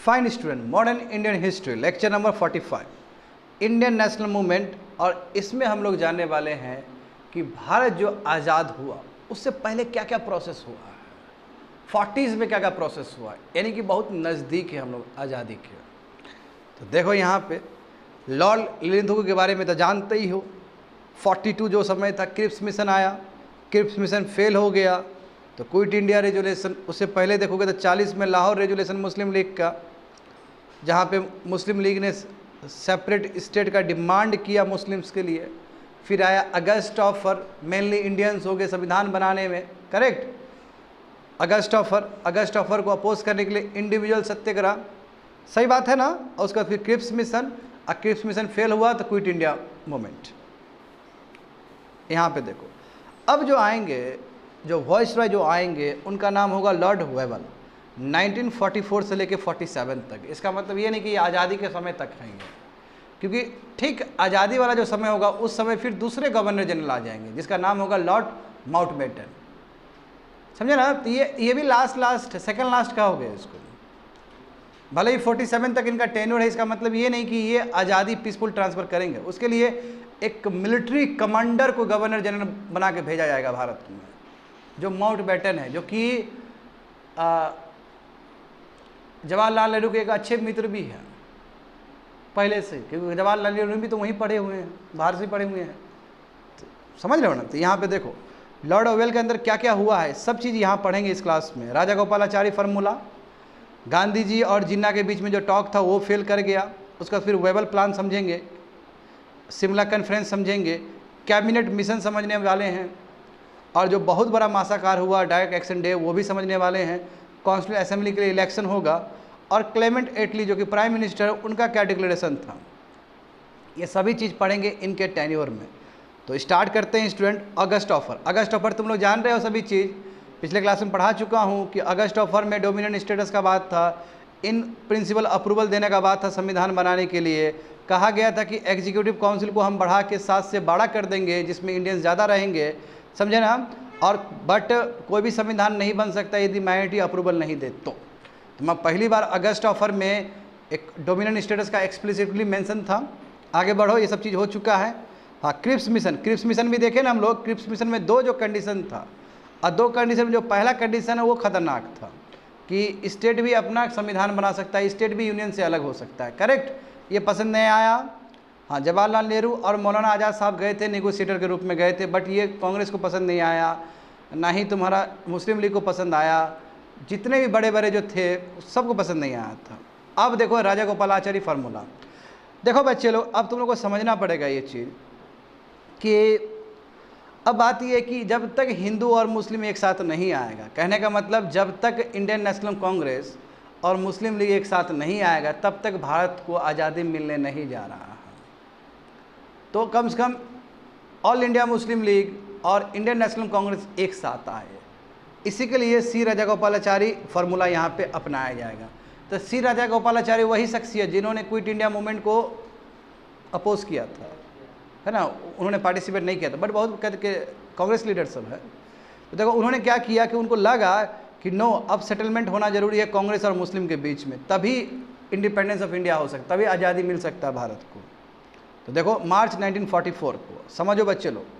Fine student, modern Indian history lecture number 45 Indian national movement. और इसमें हम लोग जानने वाले हैं कि भारत जो आज़ाद हुआ उससे पहले क्या क्या प्रोसेस हुआ है, 40s में क्या क्या प्रोसेस हुआ है, यानी कि बहुत नज़दीक है हम लोग आज़ादी के। तो देखो यहाँ पे लॉर्ड लिलिंथगो के बारे में तो जानते ही हो। 42 जो समय था क्रिप्स मिशन आया, क्रिप्स मिशन फेल हो गया तो क्विट इंडिया रेजोल्यूशन। उससे पहले देखोगे तो 40 में लाहौर रेजोल्यूशन मुस्लिम लीग का, जहाँ पे मुस्लिम लीग ने सेपरेट स्टेट का डिमांड किया मुस्लिम्स के लिए। फिर आया अगस्त ऑफर, मेनली इंडियंस हो गए संविधान बनाने में, करेक्ट। अगस्त ऑफर को अपोज करने के लिए इंडिविजुअल सत्याग्रह, सही बात है ना। और उसके बाद फिर क्रिप्स मिशन, और क्रिप्स मिशन फेल हुआ तो क्विट इंडिया मूवमेंट। यहाँ पे देखो अब जो आएंगे, जो वॉइसरॉय जो आएंगे उनका नाम होगा लॉर्ड वेवल। 1944 से लेके 47 तक। इसका मतलब ये नहीं कि आज़ादी के समय तक रहेंगे, क्योंकि ठीक आज़ादी वाला जो समय होगा उस समय फिर दूसरे गवर्नर जनरल आ जाएंगे जिसका नाम होगा लॉर्ड माउंटबेटन, समझे ना। तो ये भी लास्ट सेकंड लास्ट का हो गया इसको। भले ही 47 तक इनका टेन्योर है, इसका मतलब ये नहीं कि ये आज़ादी पीसफुल ट्रांसफ़र करेंगे। उसके लिए एक मिलिट्री कमांडर को गवर्नर जनरल बना के भेजा जाएगा भारत में, जो माउंटबेटन है, जो कि जवाहरलाल नेहरू के एक अच्छे मित्र भी हैं पहले से, क्योंकि जवाहरलाल नेहरू भी तो वहीं पढ़े हुए हैं, बाहर से पढ़े हुए हैं। तो समझ रहे हो ना। तो यहाँ पे देखो लॉर्ड वेवल के अंदर क्या क्या हुआ है, सब चीज़ यहाँ पढ़ेंगे इस क्लास में। राजा गोपालाचारी फार्मूला, गांधी जी और जिन्ना के बीच में जो टॉक था वो फेल कर गया। उसका फिर वेवल प्लान समझेंगे, शिमला कॉन्फ्रेंस समझेंगे, कैबिनेट मिशन समझने वाले हैं, और जो बहुत बड़ा मासाकार हुआ डायरेक्ट एक्शन डे वो भी समझने वाले हैं। कॉन्स्टिट्यूंट असेंबली के लिए इलेक्शन होगा, और क्लेमेंट एटली जो कि प्राइम मिनिस्टर, उनका क्या डिक्लेरेशन था, ये सभी चीज़ पढ़ेंगे इनके टेन्योर में। तो स्टार्ट करते हैं स्टूडेंट। अगस्त ऑफर तुम लोग जान रहे हो सभी चीज़, पिछले क्लास में पढ़ा चुका हूँ कि अगस्त ऑफर में डोमिनियन स्टेटस का बात था, इन प्रिंसिपल अप्रूवल देने का बात था संविधान बनाने के लिए। कहा गया था कि एग्जीक्यूटिव काउंसिल को हम बढ़ा के 7 से 12 कर देंगे, जिसमें इंडियंस ज़्यादा रहेंगे, समझे ना। और बट कोई भी संविधान नहीं बन सकता यदि माइनॉरिटी अप्रूवल नहीं दे तो मैं पहली बार अगस्त ऑफर में एक डोमिनियन स्टेटस का एक्सप्लिसिटली मेंशन था। आगे बढ़ो, ये सब चीज़ हो चुका है। हाँ, क्रिप्स मिशन भी देखे ना हम लोग। क्रिप्स मिशन में 2 जो कंडीशन था, और 2 कंडीशन में जो पहला कंडीशन है वो खतरनाक था कि स्टेट भी अपना संविधान बना सकता है, स्टेट भी यूनियन से अलग हो सकता है, करेक्ट। ये पसंद नहीं आया। हाँ, जवाहरलाल नेहरू और मौलाना आज़ाद साहब गए थे, नेगोशिएटर के रूप में गए थे, बट ये कांग्रेस को पसंद नहीं आया, ना ही तुम्हारा मुस्लिम लीग को पसंद आया। जितने भी बड़े बड़े जो थे सबको पसंद नहीं आया था। अब देखो राजा गोपालाचारी फार्मूला। देखो बच्चे लोग, अब तुम लोग को समझना पड़ेगा ये चीज़ कि अब बात यह है कि जब तक हिंदू और मुस्लिम एक साथ नहीं आएगा, कहने का मतलब जब तक इंडियन नेशनल कांग्रेस और मुस्लिम लीग एक साथ नहीं आएगा तब तक भारत को आज़ादी मिलने नहीं जा रहा है। तो कम से come all India Muslim league और इंडियन नेशनल कांग्रेस एक साथ आए, इसी के लिए सी राजागोपालाचारी फार्मूला यहाँ पे अपनाया जाएगा। तो सी राजागोपालाचारी वही शख्सियत जिन्होंने क्विट इंडिया मूवमेंट को अपोज किया था, है ना। उन्होंने पार्टिसिपेट नहीं किया था, बट बहुत करके कांग्रेस लीडर सब है। तो देखो उन्होंने क्या किया कि उनको लगा कि नो, अब सेटलमेंट होना जरूरी है कांग्रेस और मुस्लिम के बीच में, तभी इंडिपेंडेंस ऑफ इंडिया हो सकता, तभी आज़ादी मिल सकता है भारत को। तो देखो मार्च 1944 को, समझो बच्चे लोग।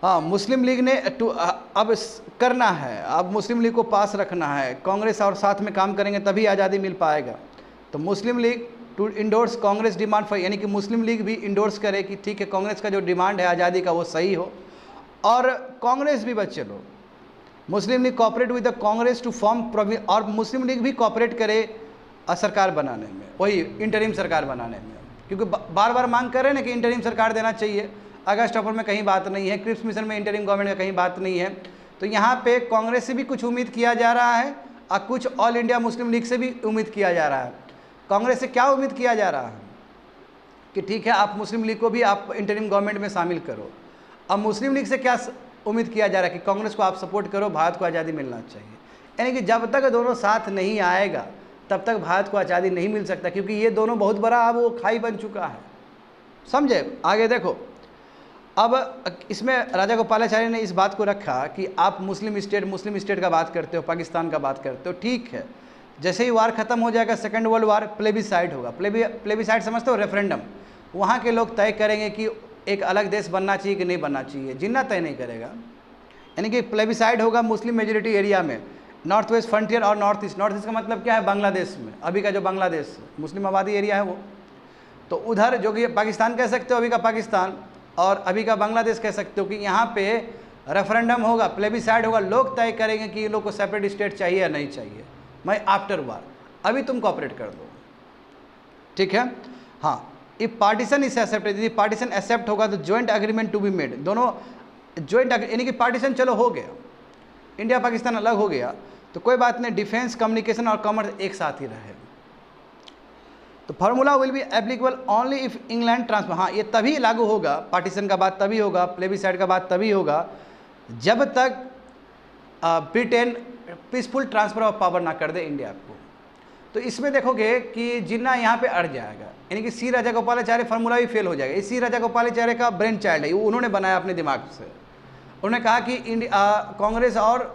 हाँ, मुस्लिम लीग ने अब करना है, अब मुस्लिम लीग को पास रखना है, कांग्रेस और साथ में काम करेंगे तभी आज़ादी मिल पाएगा। तो Muslim League to endorse Congress demand for, यानी कि मुस्लिम लीग भी इंडोर्स करे कि ठीक है कांग्रेस का जो डिमांड है आज़ादी का वो सही हो, और कांग्रेस भी बच्चे लोग, Muslim League cooperate with the Congress to form, और मुस्लिम लीग भी कॉपरेट करे सरकार बनाने में, वही इंटरिम सरकार बनाने में, क्योंकि बार बार मांग कर रहे हैं ना कि इंटरिम सरकार देना चाहिए। अगस्त ऑफर में कहीं बात नहीं है, क्रिप्स मिशन में इंटरिम गवर्नमेंट का कहीं बात नहीं है। तो यहाँ पे कांग्रेस से भी कुछ उम्मीद किया जा रहा है, और कुछ ऑल इंडिया मुस्लिम लीग से भी उम्मीद किया जा रहा है। कांग्रेस से क्या उम्मीद किया जा रहा है कि ठीक है आप मुस्लिम लीग को भी आप इंटरिम गवर्नमेंट में शामिल करो। अब मुस्लिम लीग से क्या उम्मीद किया जा रहा है कि कांग्रेस को आप सपोर्ट करो, भारत को आज़ादी मिलना चाहिए। यानी कि जब तक दोनों साथ नहीं आएगा तब तक भारत को आज़ादी नहीं मिल सकता, क्योंकि ये दोनों बहुत बड़ा अब वो खाई बन चुका है, समझे। आगे देखो, अब इसमें राजा गोपालाचारी ने इस बात को रखा कि आप मुस्लिम स्टेट का बात करते हो, पाकिस्तान का बात करते हो, ठीक है, जैसे ही वार ख़त्म हो जाएगा, सेकेंड वर्ल्ड वार, प्लेबिसाइड होगा। प्लेबिसाइड समझते हो, रेफरेंडम। वहाँ के लोग तय करेंगे कि एक अलग देश बनना चाहिए कि नहीं बनना चाहिए। जिन्ना तय नहीं करेगा, यानी कि प्लेबिसाइड होगा मुस्लिम मेजोरिटी एरिया में, नॉर्थ वेस्ट फ्रंटियर और नॉर्थ ईस्ट। नॉर्थ ईस्ट का मतलब क्या है? बांग्लादेश में, अभी का जो बांग्लादेश मुस्लिम आबादी एरिया है वो। तो उधर जो कि पाकिस्तान कह सकते हो, अभी का पाकिस्तान, और अभी का बांग्लादेश कह सकते हो, कि यहाँ पे रेफरेंडम होगा, प्लेबिसाइड होगा, लोग तय करेंगे कि इन लोग को सेपरेट स्टेट चाहिए या नहीं चाहिए। मैं आफ्टर वार, अभी तुम कोऑपरेट कर दो, ठीक है। हाँ, इफ पार्टीशन इज एक्सेप्टेड, यदि पार्टीशन एक्सेप्ट होगा तो joint agreement to be made, दोनों जॉइंट, यानी कि पार्टीशन चलो हो गया, इंडिया पाकिस्तान अलग हो गया, तो कोई बात नहीं, डिफेंस, कम्युनिकेशन और कॉमर्स एक साथ ही रहे। तो formula will be applicable only if England transfer, हाँ ये तभी लागू होगा, पार्टीशन का बात तभी होगा, प्लेबिसाइड का बात तभी होगा, जब तक Britain peaceful transfer of power ना कर दे इंडिया को। तो इसमें देखोगे कि जिन्ना यहाँ पे अड़ जाएगा, यानी कि सी राजागोपालाचार्य फार्मूला भी फेल हो जाएगा। इस सी राजागोपालाचार्य का ब्रेन चाइल्ड है, उन्होंने बनाया अपने दिमाग से। उन्होंने कहा कि कांग्रेस और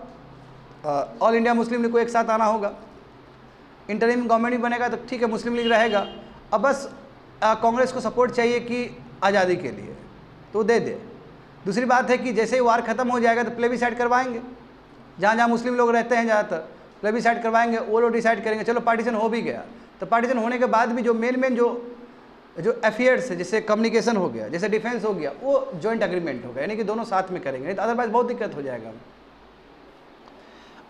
ऑल इंडिया मुस्लिम लीग को एक साथ आना होगा, इंटरिम गवर्नमेंट भी बनेगा तो ठीक है, मुस्लिम लीग रहेगा, अब बस कांग्रेस को सपोर्ट चाहिए कि आज़ादी के लिए, तो दे दे। दूसरी बात है कि जैसे ही वार ख़त्म हो जाएगा तो प्लेबिसाइड करवाएंगे, जहाँ जहाँ मुस्लिम लोग रहते हैं ज़्यादातर प्लेबिसाइड करवाएंगे, वो लोग डिसाइड करेंगे। चलो पार्टीशन हो भी गया, तो पार्टीशन होने के बाद भी जो मेन जो अफेयर्स है, जैसे कम्युनिकेशन हो गया, जैसे डिफेंस हो गया, वो जॉइंट एग्रीमेंट होगा, यानी कि दोनों साथ में करेंगे, नहीं तो अदरवाइज बहुत दिक्कत हो जाएगा।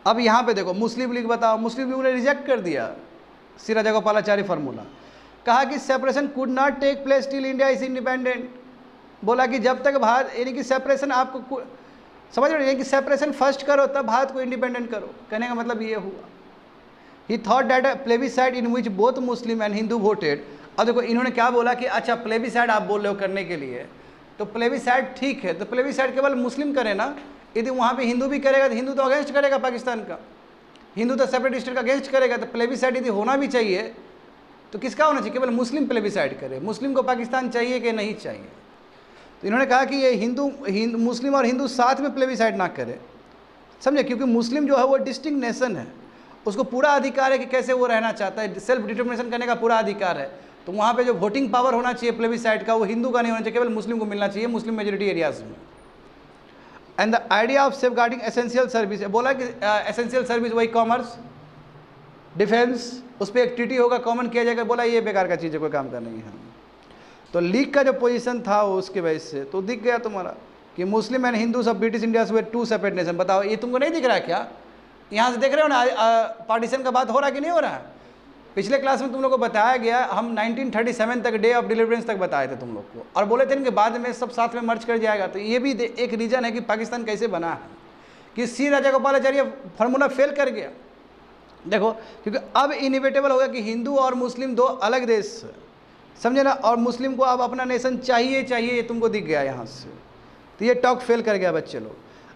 अब यहाँ पे देखो, मुस्लिम लीग बताओ, मुस्लिम लीग ने रिजेक्ट कर दिया सी राजागोपालाचारी फार्मूला, कहा कि separation could not take place till India is independent. बोला कि जब तक भारत, यानी कि सेपरेशन आपको समझ रहे हो, कि सेपरेशन फर्स्ट करो तब भारत को इंडिपेंडेंट करो, कहने का मतलब ये हुआ। ही thought that a plebiscite in which both Muslim and Hindu voted. अब देखो इन्होंने क्या बोला कि अच्छा प्लेबिसाइड आप बोल रहे हो करने के लिए, तो प्लेबिसाइड ठीक है, तो प्लेबिसाइड केवल मुस्लिम करे ना, यदि वहाँ पे हिंदू भी करेगा तो हिंदू तो अगेंस्ट करेगा पाकिस्तान का, हिंदू तो सेपरेट स्टेट का अगेंस्ट करेगा। तो प्लेबिसाइड यदि होना भी चाहिए तो किसका होना चाहिए? केवल मुस्लिम प्लेबिसाइड करे, मुस्लिम को पाकिस्तान चाहिए कि नहीं चाहिए। तो इन्होंने कहा कि ये मुस्लिम और हिंदू साथ में प्लेबिसाइड ना करे, समझे, क्योंकि मुस्लिम जो है वो डिस्टिंक्ट नेशन है, उसको पूरा अधिकार है कि कैसे वो रहना चाहता है, सेल्फ डिटर्मिनेशन करने का पूरा अधिकार है। तो वहाँ पे जो वोटिंग पावर होना चाहिए प्लेबिसाइड का, वो हिंदू का नहीं होना चाहिए, केवल मुस्लिम को मिलना चाहिए, मुस्लिम मेजोरिटी एरियाज में। And the idea of safeguarding essential service, बोला कि एसेंशियल सर्विस वही कॉमर्स, डिफेंस, उस पर एक ट्रीटी होगा, कॉमन किया जाएगा। बोला ये बेकार का चीज़ है, कोई काम का नहीं है। तो लीग का जो पोजीशन था उसके वजह से तो दिख गया तुम्हारा कि Muslim and Hindus of British India से टू सेपरेट नेशन। बताओ ये तुमको नहीं दिख रहा है क्या? यहाँ से देख रहे हो ना, पार्टीशन का बात हो रहा है कि नहीं हो रहा है? पिछले क्लास में तुम लोग को बताया गया, हम 1937 तक डे ऑफ डिलीवरेंस तक बताए थे तुम लोग को, और बोले थे कि बाद में सब साथ में मर्ज कर जाएगा। तो ये भी एक रीज़न है कि पाकिस्तान कैसे बना है, कि सी राजागोपालाचार्य फार्मूला फेल कर गया। देखो, क्योंकि अब इनिवेटेबल हो गया कि हिंदू और मुस्लिम दो अलग देश, समझे ना, और मुस्लिम को अब अपना नेशन चाहिए, ये तुमको दिख गया यहाँ से। तो ये टॉक फेल कर गया बच्चे लोग।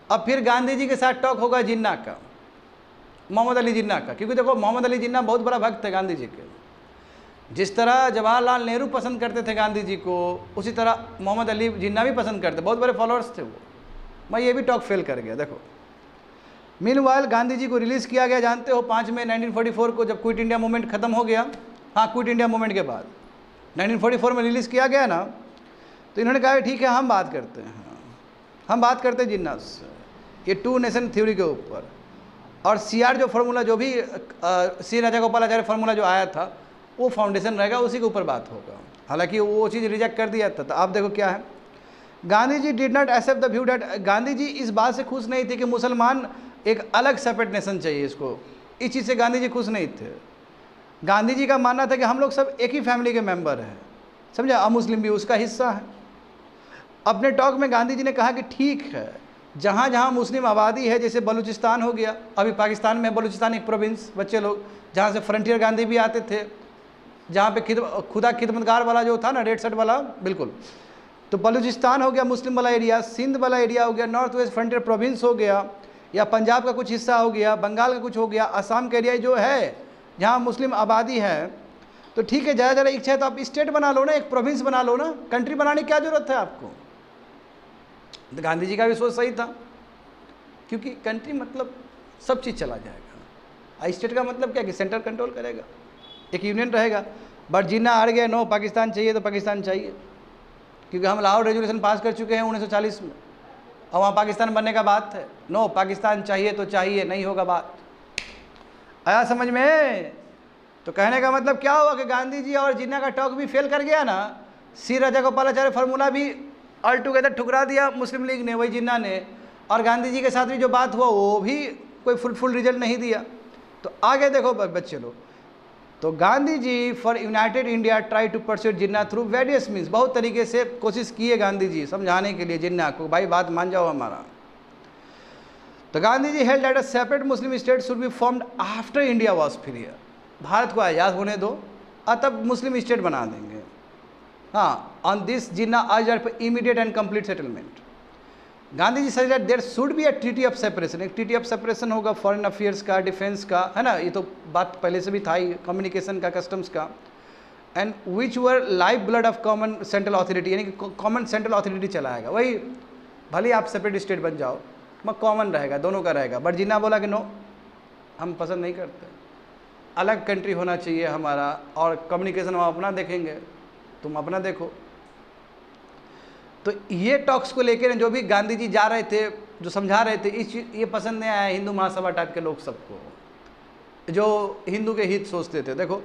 अब फिर गांधी जी के साथ टॉक होगा जिन्ना का, मोहम्मद अली जिन्ना का, क्योंकि देखो मोहम्मद अली जिन्ना बहुत बड़ा भक्त थे गांधी जी के। जिस तरह जवाहरलाल नेहरू पसंद करते थे गांधी जी को, उसी तरह मोहम्मद अली जिन्ना भी पसंद करते, बहुत बड़े फॉलोअर्स थे वो। मैं ये भी टॉक फेल कर गया। देखो मीनवाइल गांधी जी को रिलीज़ किया गया, जानते हो 5 मई 1944 को, जब क्विट इंडिया मूवमेंट खत्म हो गया। हाँ, क्विट इंडिया मूवमेंट के बाद 1944 में रिलीज़ किया गया ना। तो इन्होंने कहा ठीक है, हम बात करते हैं, हम बात करते हैं जिन्ना से, ये टू नेशन थ्योरी के ऊपर। और CR जो फार्मूला, जो भी सी राजागोपालाचार्य फार्मूला जो आया था, वो फाउंडेशन रहेगा, उसी के ऊपर बात होगा। हालांकि वो चीज़ रिजेक्ट कर दिया था। तो आप देखो क्या है, Gandhi ji did not accept the view that, Gandhi ji इस बात से खुश नहीं थे कि मुसलमान एक अलग सेपरेट नेशन चाहिए इसको, इस चीज़ से गांधी जी खुश नहीं थे। गांधी जी का मानना था कि हम लोग सब एक ही फैमिली के मेंबर हैं, समझे, अमुस्लिम भी उसका हिस्सा है। अपने टॉक में गांधी जी ने कहा कि ठीक है, जहाँ जहाँ मुस्लिम आबादी है, जैसे बलूचिस्तान हो गया, अभी पाकिस्तान में बलूचिस्तान एक प्रोविंस, बच्चे लोग जहाँ से फ्रंटियर गांधी भी आते थे, जहाँ पे खुदा खिदमतगार वाला जो था ना, रेड शर्ट वाला, बिल्कुल। तो बलूचिस्तान हो गया मुस्लिम वाला एरिया, सिंध वाला एरिया हो गया, नॉर्थ वेस्ट फ्रंटियर प्रोविंस हो गया, या पंजाब का कुछ हिस्सा हो गया, बंगाल का कुछ हो गया, असम का एरिया जो है जहाँ मुस्लिम आबादी है। तो ठीक है, ज़्यादा इच्छा है तो आप स्टेट बना लो ना, एक प्रोविंस बना लो ना, कंट्री बनाने की क्या जरूरत है आपको? तो गांधी जी का भी सोच सही था, क्योंकि कंट्री मतलब सब चीज़ चला जाएगा। स्टेट का मतलब क्या कि सेंटर कंट्रोल करेगा, एक यूनियन रहेगा। बट जिन्ना अड़ गए, नो पाकिस्तान चाहिए तो पाकिस्तान चाहिए, क्योंकि हम लाहौर रेजोल्यूशन पास कर चुके हैं 1940 में, और वहाँ पाकिस्तान बनने का बात है। नो, पाकिस्तान चाहिए तो चाहिए, नहीं होगा बात। आया समझ में? तो कहने का मतलब क्या हुआ कि गांधी जी और जिन्ना का टॉक भी फेल कर गया ना। सी राजागोपालाचारी फार्मूला भी ऑल टुगेदर ठुकरा दिया मुस्लिम लीग ने, वही जिन्ना ने, और गांधी जी के साथ भी जो बात हुआ वो भी कोई फ्रूटफुल रिजल्ट नहीं दिया। तो आगे देखो बच्चे लोग, तो Gandhi ji for united India try to pursue Jinnah through various means, बहुत तरीके से कोशिश किए गांधी जी समझाने के लिए जिन्ना को, भाई बात मान जाओ हमारा। तो Gandhi ji held that a separate Muslim state should be formed after India was free, Bharat को आज़ाद होने दो और तब मुस्लिम स्टेट बना देंगे। हाँ, on this Jinnah urged for immediate and complete settlement. Gandhi ji suggest there should be a treaty of separation, एक ट्रीटी ऑफ सेपरेशन होगा फॉरेन अफेयर्स का, डिफेंस का, है ना, ये तो बात पहले से भी था ही, कम्युनिकेशन का, कस्टम्स का, and which were life blood of common central authority, यानी कि कॉमन सेंट्रल अथॉरिटी चलाएगा। वही भले आप सेपरेट स्टेट बन जाओ, मगर कॉमन रहेगा, दोनों का रहेगा। बट जिन्ना बोला कि नो, हम पसंद नहीं करते, अलग कंट्री होना चाहिए हमारा, और कम्युनिकेशन हम अपना देखेंगे, तुम अपना देखो। तो ये टॉक्स को लेकर जो भी गांधी जी जा रहे थे, जो समझा रहे थे, इस ये पसंद नहीं आया हिंदू महासभा टाइप के लोग सबको, जो हिंदू के हित सोचते थे। देखो,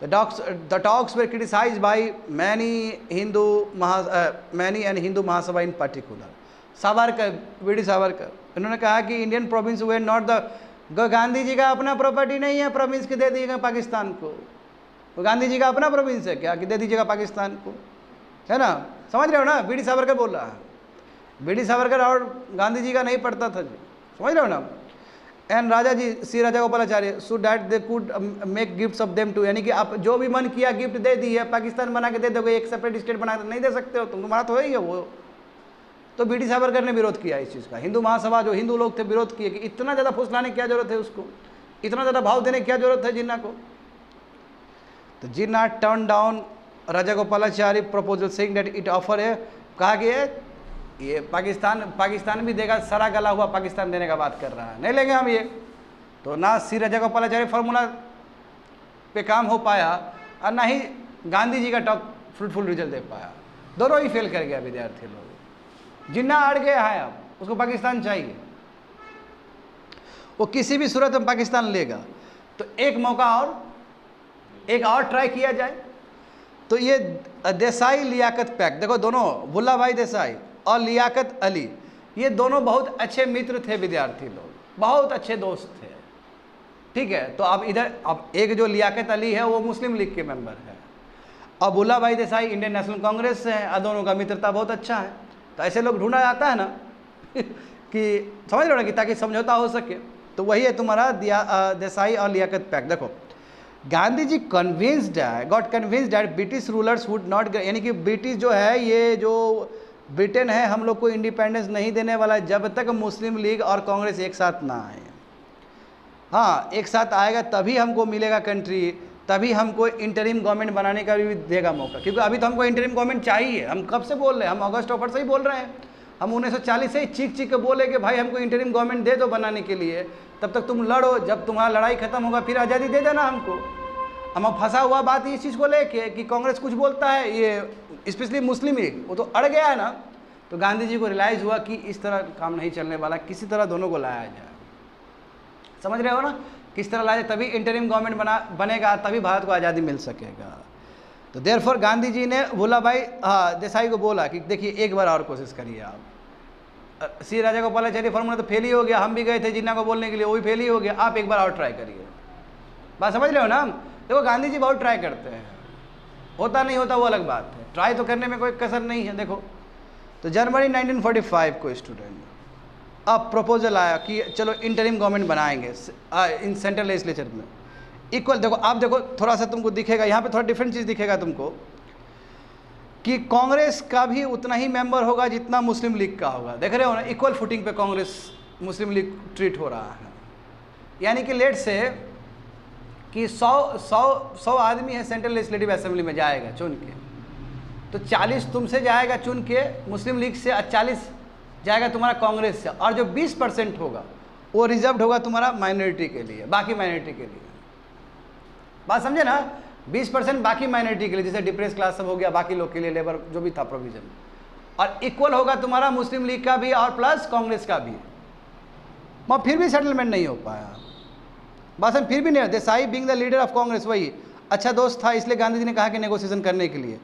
the talks were criticised by many and Hindu Mahasabha in particular. Savarkar, VD Savarkar, इन्होंने कहा कि Indian province were not the, Gandhi ji का अपना प्रॉपर्टी नहीं है प्रोविंस के दे दीजिएगा पाकिस्तान को, तो गांधी जी का अपना प्रोविंस है क्या कि दे दीजिएगा पाकिस्तान को, है ना, समझ रहे हो ना। वीडी सावरकर बोल रहा है, वीडी सावरकर और गांधी जी का नहीं पड़ता था जी, समझ रहे हो ना। And Raja ji, C Rajagopalachari, so that they could make gifts of them to, यानी कि आप जो भी मन किया गिफ्ट दे दी है, पाकिस्तान बना के दे दोगे, एक सेपरेट स्टेट बना के नहीं दे सकते हो तुम, तुम्हारा तो है ही है वो। तो वीडी सावरकर ने विरोध किया इस चीज़ का। हिंदू महासभा जो हिंदू लोग थे विरोध किए कि इतना ज़्यादा फुसलाने की क्या जरूरत है उसको, इतना ज़्यादा भाव देने की क्या जरूरत है जिन्ना को। तो Jinnah turn down Rajagopalachari proposal saying that it offer है, कहा कि ये पाकिस्तान भी देगा, सरा गला हुआ पाकिस्तान देने का बात कर रहा है, नहीं लेंगे हम ये। तो ना सी राजागोपालाचारी फार्मूला पे काम हो पाया और ना ही गांधी जी का टॉक फ्रूटफुल रिजल्ट दे पाया, दोनों ही फेल कर गया विद्यार्थी लोग। जिन्ना अड़ गया है, अब उसको पाकिस्तान चाहिए, वो किसी भी सूरत में पाकिस्तान लेगा। तो एक मौका और, एक और ट्राई किया जाए। तो ये देसाई लियाकत पैक्ट, देखो दोनों, भुल्ला भाई देसाई और लियाकत अली, ये दोनों बहुत अच्छे मित्र थे विद्यार्थी लोग, बहुत अच्छे दोस्त थे, ठीक है। तो अब इधर, अब एक जो लियाकत अली है वो मुस्लिम लीग के मेंबर है, और भुल्ला भाई देसाई इंडियन नेशनल कांग्रेस से हैं, और दोनों का मित्रता बहुत अच्छा है। तो ऐसे लोग ढूंढा जाता है ना कि समझ लो ना, कि ताकि समझौता हो सके। तो वही है तुम्हारा देसाई और लियाकत पैक्ट। देखो, Gandhi ji got convinced that British rulers would not, यानी कि ब्रिटिश जो है, ये जो ब्रिटेन है, हम लोग को इंडिपेंडेंस नहीं देने वाला है जब तक मुस्लिम लीग और कांग्रेस एक साथ ना आए। हाँ, एक साथ आएगा तभी हमको मिलेगा कंट्री, तभी हमको इंटरिम गवर्नमेंट बनाने का भी देगा मौका, क्योंकि अभी तो हमको इंटरिम गवर्नमेंट चाहिए। हम कब से बोल रहे हैं, हम अगस्त ऑफर से ही बोल रहे हैं, हम 1940 से ही चीख के बोले कि भाई हमको इंटरिम गवर्नमेंट दे दो बनाने के लिए, तब तक तुम लड़ो, जब तुम्हारा लड़ाई खत्म होगा फिर आज़ादी दे देना हमको। हम अब फंसा हुआ बात इस चीज़ को लेके कि कांग्रेस कुछ बोलता है, ये स्पेशली मुस्लिम लीग वो तो अड़ गया है ना। तो गांधी जी को रियलाइज़ हुआ कि इस तरह काम नहीं चलने वाला, किसी तरह दोनों को लाया जाए। समझ रहे हो ना, किस तरह लाया, तभी इंटरिम गवर्नमेंट बनेगा, तभी भारत को आज़ादी मिल सकेगा। तो देयरफॉर गांधी जी ने भुल्ला भाई देसाई को बोला कि देखिए एक बार और कोशिश करिए आप। सी राजागोपालाचारी फार्मूला तो फेल ही हो गया, हम भी गए थे जिन्ना को बोलने के लिए, वो भी फेल ही हो गया, आप एक बार और ट्राई करिए। बात समझ रहे हो ना। देखो गांधी जी बहुत ट्राई करते हैं, होता नहीं होता वो अलग बात है, ट्राई तो करने में कोई कसर नहीं है। देखो, तो जनवरी 1945 को स्टूडेंट अब प्रपोजल आया कि चलो इंटरिम गवर्नमेंट बनाएंगे इन सेंट्रल लेजिस्लेचर में इक्वल। देखो आप देखो, थोड़ा सा तुमको दिखेगा यहाँ पे, थोड़ा डिफरेंट चीज़ दिखेगा तुमको कि कांग्रेस का भी उतना ही मेंबर होगा जितना मुस्लिम लीग का होगा। देख रहे हो ना, इक्वल फुटिंग पे कांग्रेस मुस्लिम लीग ट्रीट हो रहा है। यानी कि लेट से कि 100 आदमी है सेंट्रल लेजिस्लेटिव असेंबली में जाएगा चुन के, तो 40 तुमसे जाएगा चुन के मुस्लिम लीग से, और 40 जाएगा तुम्हारा कांग्रेस से, और जो 20% होगा वो रिजर्व्ड होगा तुम्हारा माइनॉरिटी के लिए, बाकी माइनॉरिटी के लिए। बात समझे ना, 20% बाकी माइनॉरिटी के लिए, जैसे डिप्रेस क्लास सब हो गया, बाकी लोग के लिए लेबर जो भी था प्रोविजन, और इक्वल होगा तुम्हारा मुस्लिम लीग का भी और प्लस कांग्रेस का भी। वहाँ फिर भी सेटलमेंट नहीं हो पाया। बात फिर भी नहीं, Desai being the leader of Congress, वही अच्छा दोस्त था, इसलिए गांधी जी ने कहा कि नेगोशिएशन करने के लिए।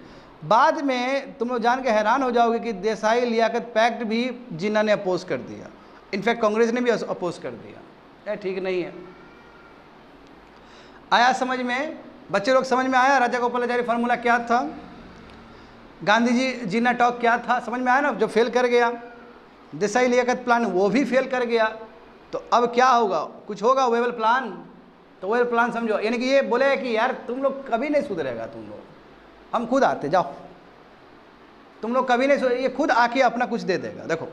बाद में तुम लोग जान के हैरान हो जाओगे कि देसाई लियाकत पैक्ट भी जिन्ना ने अपोज कर दिया, इनफैक्ट कांग्रेस ने भी अपोज कर दिया। ठीक नहीं है। आया समझ में? बच्चे लोग समझ में आया राजा गोपालाचारी फार्मूला क्या था, गांधी जी जिन्ना टॉक क्या था, समझ में आया ना? जो फेल कर गया, देसाई लियाकत प्लान वो भी फेल कर गया, तो अब क्या होगा? कुछ होगा वेबल प्लान। तो वेबल प्लान समझो, यानी कि ये बोले कि यार तुम लोग कभी नहीं सुधरेगा, तुम लोग, हम खुद आते, जाओ तुम लोग कभी नहीं, ये खुद आके अपना कुछ दे देगा। देखो,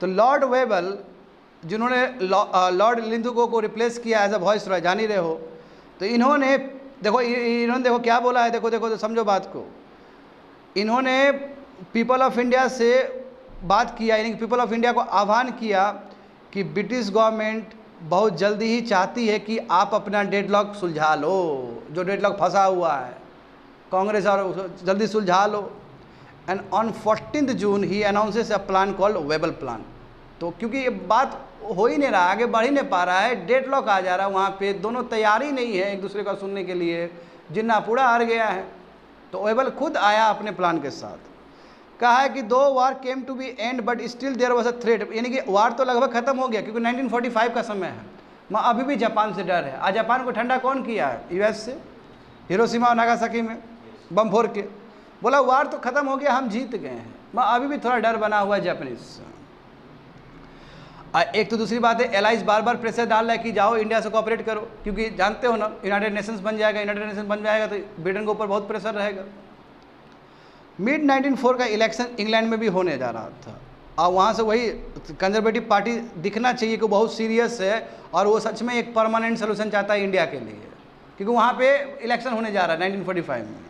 तो लॉर्ड वेबल जिन्होंने लॉर्ड लिंथगो को रिप्लेस किया एज अ वॉइस रॉय, जान ही रहे हो, तो इन्होंने देखो क्या बोला है, देखो तो समझो बात को। इन्होंने पीपल ऑफ इंडिया से बात किया, यानी कि पीपल ऑफ इंडिया को आह्वान किया कि ब्रिटिश गवर्नमेंट बहुत जल्दी ही चाहती है कि आप अपना डेडलॉक सुलझा लो, जो डेडलॉक फंसा हुआ है कांग्रेस, और जल्दी सुलझा लो। And on 14 June he announces a plan called Wavell plan. तो क्योंकि ये बात हो ही नहीं रहा, आगे बढ़ ही नहीं पा रहा है, डेडलॉक आ जा रहा है वहाँ पे, दोनों तैयार ही नहीं है एक दूसरे का सुनने के लिए, जिन्ना पूरा हार गया है। तो वेबल खुद आया अपने प्लान के साथ, कहा है कि though war came to be and but still there was a threat, यानी कि वार तो लगभग खत्म हो गया क्योंकि 1945 का समय है, मगर अभी भी जापान से डर है। आज जापान को ठंडा कौन किया है? यूएस से, हिरोशिमा और नागासाकी में बम फोड़ के। बोला वार तो खत्म हो गया, हम जीत गए हैं, मगर अभी भी थोड़ा डर बना हुआ है जापानीज से। एक तो दूसरी बात है, एलाइज बार बार प्रेशर डाल रहा है कि जाओ इंडिया से कोऑपरेट करो, क्योंकि जानते हो ना यूनाइटेड नेशंस बन जाएगा, यूनाइटेड नेशन बन जाएगा तो ब्रिटेन के ऊपर बहुत प्रेशर रहेगा। मिड 1904 का इलेक्शन इंग्लैंड में भी होने जा रहा था, और वहाँ से वही कंजर्वेटिव पार्टी दिखना चाहिए कि बहुत सीरियस है और वो सच में एक परमानेंट सोल्यूशन चाहता है इंडिया के लिए, क्योंकि वहाँ पे इलेक्शन होने जा रहा है 1945 में।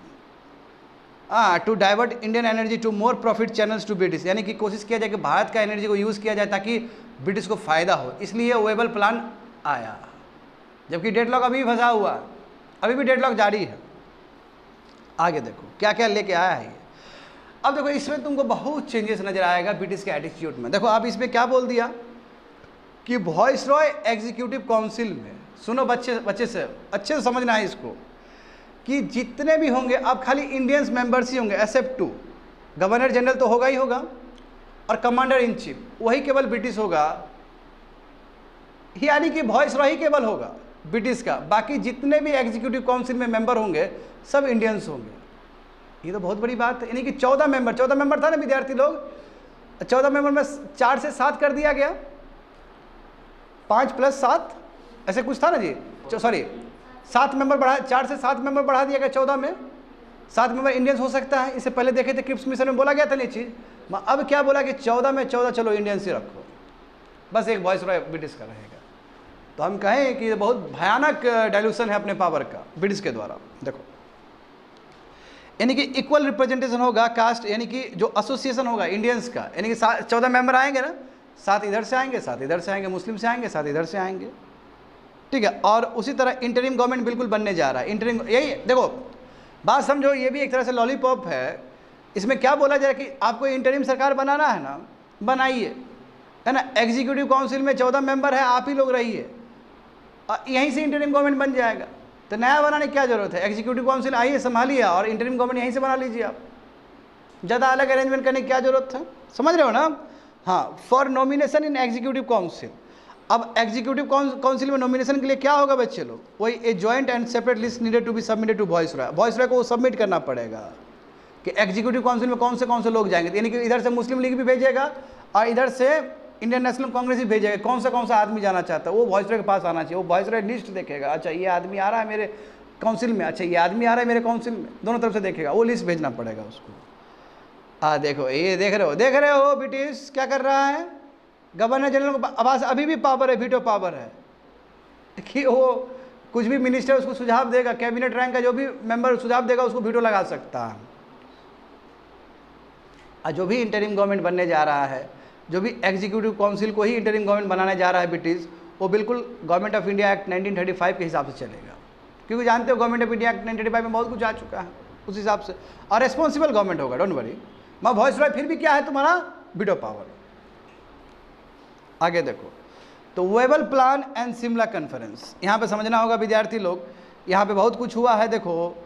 To divert Indian energy to more profit channels to British, यानी कि कोशिश किया जाए कि भारत का एनर्जी को यूज़ किया जाए ताकि ब्रिटिश को फ़ायदा हो, इसलिए वेबल प्लान आया। जबकि डेडलॉक अभी भी फंसा हुआ, अभी भी डेडलॉक जारी है। आगे देखो क्या क्या लेके आया है ये। अब देखो इसमें तुमको बहुत चेंजेस नजर आएगा ब्रिटिश के एटीट्यूड में। देखो अब इसमें क्या बोल दिया कि वॉइस रॉय एग्जीक्यूटिव काउंसिल में, सुनो बच्चे से अच्छे से समझना है इसको, कि जितने भी होंगे अब खाली इंडियंस मेंबर्स ही होंगे एक्सेप्ट 2, गवर्नर जनरल तो होगा ही होगा और कमांडर इन चीफ वही केवल ब्रिटिश होगा, यानी कि वॉइस रॉय ही केवल होगा ब्रिटिश का, बाकी जितने भी एग्जीक्यूटिव काउंसिल में मेंबर होंगे सब इंडियंस होंगे। ये तो बहुत बड़ी बात है, यानी कि 14 मेंबर था ना विद्यार्थी लोग, 14 मेंबर में 4 से 7 कर दिया गया, 5 + 7 ऐसे कुछ था ना जी, सॉरी 7 मेंबर बढ़ा, 4 से 7 मेंबर बढ़ा दिया गया 14 में, 7 मेंबर इंडियंस हो सकता है। इससे पहले देखे थे क्रिप्स मिशन में बोला गया था ये चीज़, अब क्या बोला कि 14 में 14 चलो इंडियंस ही रखो, बस एक वॉइस रॉय ब्रिटिश का रहेगा। तो हम कहें कि ये बहुत भयानक डायल्यूशन है अपने पावर का ब्रिटिश के द्वारा। देखो यानी कि इक्वल रिप्रेजेंटेशन होगा कास्ट, यानी कि जो एसोसिएशन होगा इंडियंस का, यानी कि 14 मेंबर आएंगे ना, 7 इधर से आएंगे, 7 इधर से आएंगे, मुस्लिम से आएंगे, 7 इधर से आएंगे, ठीक है। और उसी तरह इंटरिम गवर्नमेंट बिल्कुल बनने जा रहा है। इंटरिम यही देखो बात समझो, ये भी एक तरह से लॉलीपॉप है। इसमें क्या बोला जाए कि आपको इंटरिम सरकार बनाना है ना, बनाइए, है ना। एग्जीक्यूटिव काउंसिल में 14 मेंबर है, आप ही लोग रहिए, यहीं से इंटरिम गवर्नमेंट बन जाएगा। तो नया बनाने की क्या जरूरत है, एग्जीक्यूटिव काउंसिल आइए संभालिए और इंटरिम गवर्नमेंट यहीं से बना लीजिए आप, ज़्यादा अलग अरेंजमेंट करने की क्या जरूरत है, समझ रहे हो ना। हाँ, for nomination in executive council. अब एग्जीक्यूटिव काउंसिल में नॉमिनेशन के लिए क्या होगा बच्चे लोग, वही a joint and separate list needed to be submitted to viceroy. Viceroy को सबमिट करना पड़ेगा कि एग्जीक्यूटिव काउंसिल में कौन से लोग जाएंगे, यानी कि इधर से मुस्लिम लीग भी भेजेगा और इधर से इंडियन नेशनल कांग्रेस भी भेजेगा, कौन सा आदमी जाना चाहता है वो वॉइस रॉय के पास आना चाहिए। वो वॉइस रॉय लिस्ट देखेगा, अच्छा ये आदमी आ रहा है मेरे काउंसिल में, अच्छा ये आदमी आ रहा है मेरे काउंसिल में, दोनों तरफ से देखेगा, वो लिस्ट भेजना पड़ेगा उसको। देखो ये देख रहे हो ब्रिटिश क्या कर रहा है, गवर्नर जनरल को आवाज अभी भी पावर है, वीटो पावर है कि वो कुछ भी मिनिस्टर उसको सुझाव देगा, कैबिनेट रैंक का जो भी मेंबर सुझाव देगा उसको वीटो लगा सकता है। और जो भी इंटरिम गवर्नमेंट बनने जा रहा है जो भी एग्जीक्यूटिव काउंसिल को ही इंटरिम गवर्नमेंट बनाने जा रहा है ब्रिटिश, वो बिल्कुल गवर्नमेंट ऑफ इंडिया एक्ट 1935 के हिसाब से चलेगा, क्योंकि जानते हो गवर्नमेंट ऑफ इंडिया एक्ट 1935 में बहुत कुछ आ चुका है उस हिसाब से, और रेस्पॉन्सिबल गवर्नमेंट होगा, डोंट वरी। मैं वॉइस रॉय फिर भी क्या है तुम्हारा वीटो पावर। आगे देखो, तो वेबल प्लान एंड शिमला कॉन्फ्रेंस, यहाँ पे समझना होगा विद्यार्थी लोग, यहाँ पे बहुत कुछ हुआ है। देखो,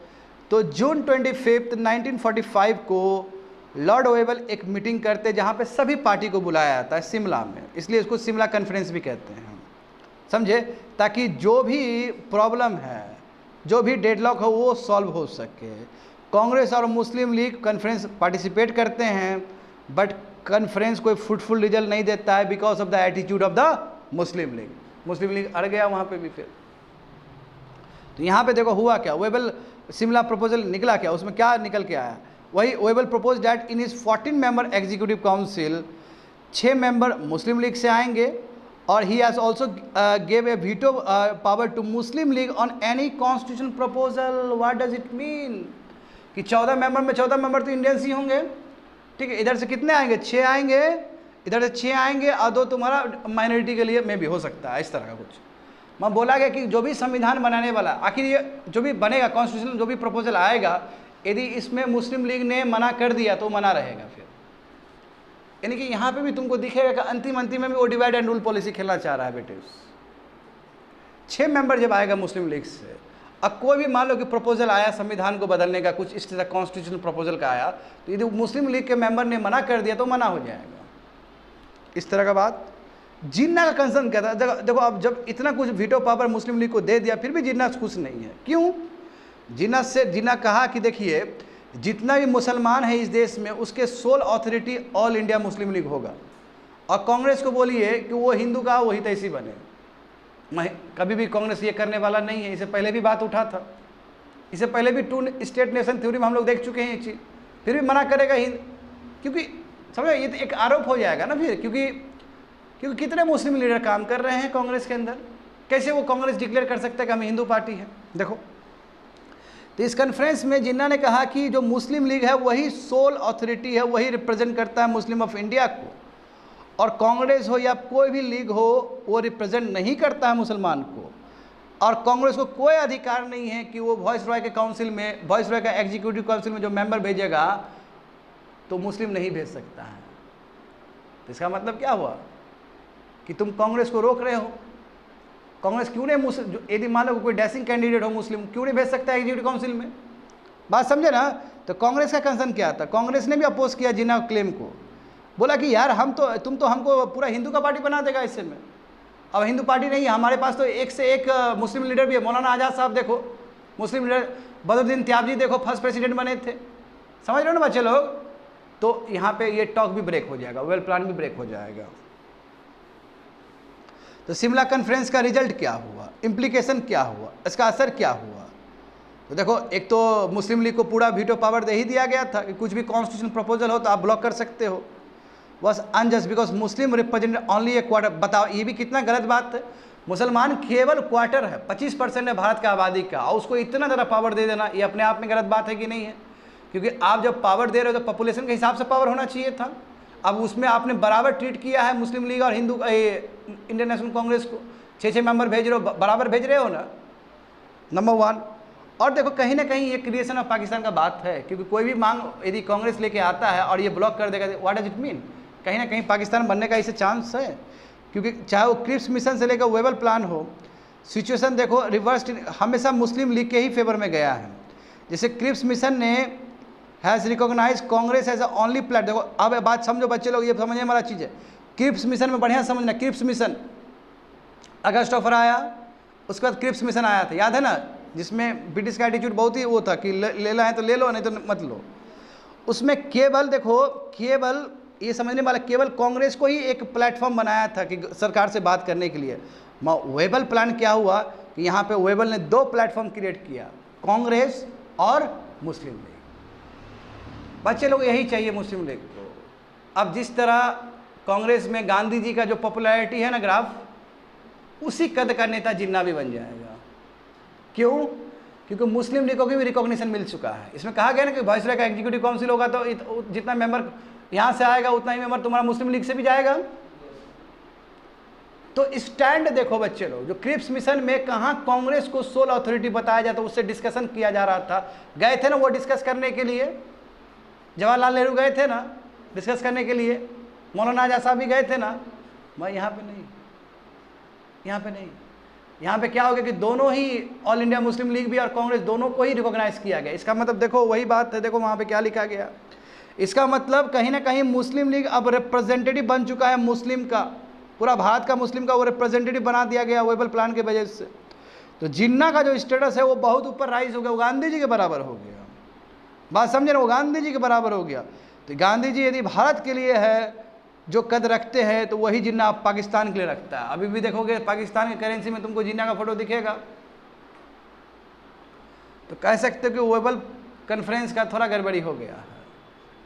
तो जून 25 1945 को लॉर्ड वेबल एक मीटिंग करते जहाँ पे सभी पार्टी को बुलाया जाता है शिमला में, इसलिए इसको शिमला कॉन्फ्रेंस भी कहते हैं, समझे, ताकि जो भी प्रॉब्लम है, जो भी डेडलॉक है वो सॉल्व हो सके। कांग्रेस और मुस्लिम लीग कॉन्फ्रेंस पार्टिसिपेट करते हैं, बट कॉन्फ्रेंस कोई फ्रूटफुल रिजल्ट नहीं देता है because of the attitude of the Muslim league. Muslim league अड़ गया वहाँ पे भी फिर। तो यहाँ पे देखो हुआ क्या, वेबल शिमला प्रपोजल निकला क्या, उसमें क्या निकल के आया, वही Wavell propose that in is 14 member executive council 6 member Muslim League से आएंगे, और he has also gave a veto power to Muslim League on any constitution proposal. What does it mean कि 14 मेंबर में 14 मेंबर तो Indians ही होंगे, ठीक है। इधर से कितने आएंगे, 6 आएंगे, इधर से 6 आएंगे और 2 तुम्हारा माइनॉरिटी के लिए में भी हो सकता है, इस तरह का कुछ। मैं बोला गया कि जो भी संविधान बनाने वाला, आखिर ये जो भी बनेगा कॉन्स्टिट्यूशन, जो भी प्रपोजल आएगा, यदि इसमें मुस्लिम लीग ने मना कर दिया तो मना रहेगा फिर। यानी कि यहाँ पे भी तुमको दिखेगा कि अंतिम में भी वो डिवाइड एंड रूल पॉलिसी खेलना चाह रहा है ब्रिटिश। 6 मेंबर जब आएगा मुस्लिम लीग से, अब कोई भी मान लो कि प्रपोजल आया संविधान को बदलने का, कुछ इस तरह कॉन्स्टिट्यूशन प्रपोजल का आया, तो यदि मुस्लिम लीग के मेंबर ने मना कर दिया तो मना हो जाएगा, इस तरह का बात। जिन्ना का कंसर्न क्या था, देखो अब जब इतना कुछ वीटो पावर मुस्लिम लीग को दे दिया फिर भी जिन्ना खुश नहीं है। क्यों? जिन्ना कहा कि देखिए जितना भी मुसलमान है इस देश में उसके soul authority all India Muslim league होगा, और कांग्रेस को बोलिए कि वो हिंदू का वही तैसी बने। मैं कभी भी कांग्रेस ये करने वाला नहीं है, इससे पहले भी बात उठा था, इससे पहले भी 2 स्टेट नेशन थ्योरी में हम लोग देख चुके हैं ये चीज़, फिर भी मना करेगा हिंद, क्योंकि समझो ये तो एक आरोप हो जाएगा ना फिर, क्योंकि कितने मुस्लिम लीडर काम कर रहे हैं कांग्रेस के अंदर, कैसे वो कांग्रेस डिक्लेयर कर सकता है कि हम हिंदू पार्टी है। देखो, तो इस कॉन्फ्रेंस में जिन्ना ने कहा कि जो मुस्लिम लीग है वही सोल अथॉरिटी है, वही रिप्रेजेंट करता है मुस्लिम ऑफ इंडिया को, और कांग्रेस हो या कोई भी लीग हो वो रिप्रेजेंट नहीं करता है मुसलमान को, और कांग्रेस को कोई अधिकार नहीं है कि वो वॉइस रॉय के काउंसिल में, वॉइस रॉय का एग्जीक्यूटिव काउंसिल में जो मेंबर भेजेगा तो मुस्लिम नहीं भेज सकता है। तो इसका मतलब क्या हुआ कि तुम कांग्रेस को रोक रहे हो। कांग्रेस क्यों नहीं, यदि मान लो कोई डैशिंग कैंडिडेट हो मुस्लिम, क्यों नहीं भेज सकता है एग्जीक्यूटिव काउंसिल में, बात समझे ना। तो कांग्रेस का कंसर्न क्या था, कांग्रेस ने भी अपोज किया जिन्ना क्लेम को, बोला कि यार तुम तो हमको पूरा हिंदू का पार्टी बना देगा इससे में, अब हिंदू पार्टी नहीं है हमारे पास, तो एक से एक मुस्लिम लीडर भी है। मौलाना आज़ाद साहब देखो, मुस्लिम लीडर, बदरुद्दीन त्याबजी देखो फर्स्ट प्रेसिडेंट बने थे, समझ रहे हो ना बच्चे लोग। तो यहाँ पे ये टॉक भी ब्रेक हो जाएगा, वेल प्लान भी ब्रेक हो जाएगा। तो शिमला कॉन्फ्रेंस का रिजल्ट क्या हुआ, इम्प्लीकेशन क्या हुआ, इसका असर क्या हुआ। तो देखो, एक तो मुस्लिम लीग को पूरा वीटो पावर दे ही दिया गया था कि कुछ भी कॉन्स्टिट्यूशन प्रपोजल हो तो आप ब्लॉक कर सकते हो, बस unjust because Muslim represent only A quarter. बताओ ये भी कितना गलत बात है, मुसलमान केवल क्वार्टर है, 25% है भारत का आबादी का, और उसको इतना ज़्यादा पावर दे देना ये अपने आप में गलत बात है कि नहीं है। क्योंकि आप जब पावर दे रहे हो तो पॉपुलेशन के हिसाब से पावर होना चाहिए था। अब उसमें आपने बराबर ट्रीट किया है मुस्लिम लीग और हिंदू इंडियन नेशनल कांग्रेस को, 6 मेंबर भेज रहे हो, बराबर भेज रहे हो ना, नंबर 1। और देखो कहीं ना कहीं ये क्रिएशन ऑफ पाकिस्तान का बात है, क्योंकि कोई भी मांग यदि कांग्रेस लेके आता है और ये ब्लॉक कर देगा, व्हाट डज इट मीन, कहीं ना कहीं पाकिस्तान बनने का इसे चांस है। क्योंकि चाहे वो क्रिप्स मिशन से लेकर वेबल प्लान हो, सिचुएशन देखो रिवर्स हमेशा मुस्लिम लीग के ही फेवर में गया है। जैसे क्रिप्स मिशन ने has recognise Congress as a only plate. देखो अब बात समझो बच्चे लोग, ये समझने वाला चीज़ है। क्रिप्स मिशन में बढ़िया समझना, क्रिप्स मिशन अगस्ट ऑफर आया, उसके बाद क्रिप्स मिशन आया था, याद है ना, जिसमें ब्रिटिश का एटीट्यूड बहुत ही वो था कि लेना है तो ले लो, नहीं तो मत लो। उसमें केवल देखो, केवल ये समझने वाला, केवल कांग्रेस को ही एक प्लेटफॉर्म बनाया था कि सरकार से बात करने के लिए। वेबल प्लान क्या हुआ कि यहाँ पे वेबल ने 2 प्लेटफॉर्म क्रिएट किया, कांग्रेस और मुस्लिम लीग। बच्चे लोग यही चाहिए मुस्लिम लीग को। अब जिस तरह कांग्रेस में गांधी जी का जो पॉपुलैरिटी है ना ग्राफ, उसी कद का नेता जिन्ना भी बन जाएगा। क्यों? क्योंकि मुस्लिम लीग को भी रिकॉग्निशन मिल चुका है। इसमें कहा गया ना कि वाइसरॉय का एग्जीक्यूटिव काउंसिल होगा तो जितना मेंबर यहाँ से आएगा उतना ही मेंबर तुम्हारा मुस्लिम लीग से भी जाएगा। तो स्टैंड देखो बच्चे लोग, जो क्रिप्स मिशन में कहाँ कांग्रेस को सोल अथॉरिटी बताया जाता, उससे डिस्कशन किया जा रहा था। गए थे ना वो डिस्कस करने के लिए, जवाहरलाल नेहरू गए थे ना डिस्कस करने के लिए, मौलाना आजाद साहब भी गए थे ना। भाई यहाँ पे नहीं, यहाँ पे नहीं। यहाँ पे क्या हो गया कि दोनों ही, ऑल इंडिया मुस्लिम लीग भी और कांग्रेस दोनों को ही रिकॉग्नाइज किया गया। इसका मतलब देखो वही बात है, देखो वहाँ पे क्या लिखा गया। इसका मतलब कहीं ना कहीं मुस्लिम लीग अब रिप्रेजेंटेटिव बन चुका है मुस्लिम का, पूरा भारत का मुस्लिम का वो रिप्रेजेंटेटिव बना दिया गया वेबल प्लान के वजह से। तो जिन्ना का जो स्टेटस है वो बहुत ऊपर राइज हो गया, वो गांधी जी के बराबर हो गया। बात समझे ना, वो गांधी जी के बराबर हो गया। तो गांधी जी यदि भारत के लिए है जो कद रखते हैं, तो वही जिन्ना आप पाकिस्तान के लिए रखता है। अभी भी देखोगे पाकिस्तान की करेंसी में तुमको जिन्ना का फोटो दिखेगा, तो कह सकते हो कि वेबल कॉन्फ्रेंस का थोड़ा गड़बड़ी हो गया है।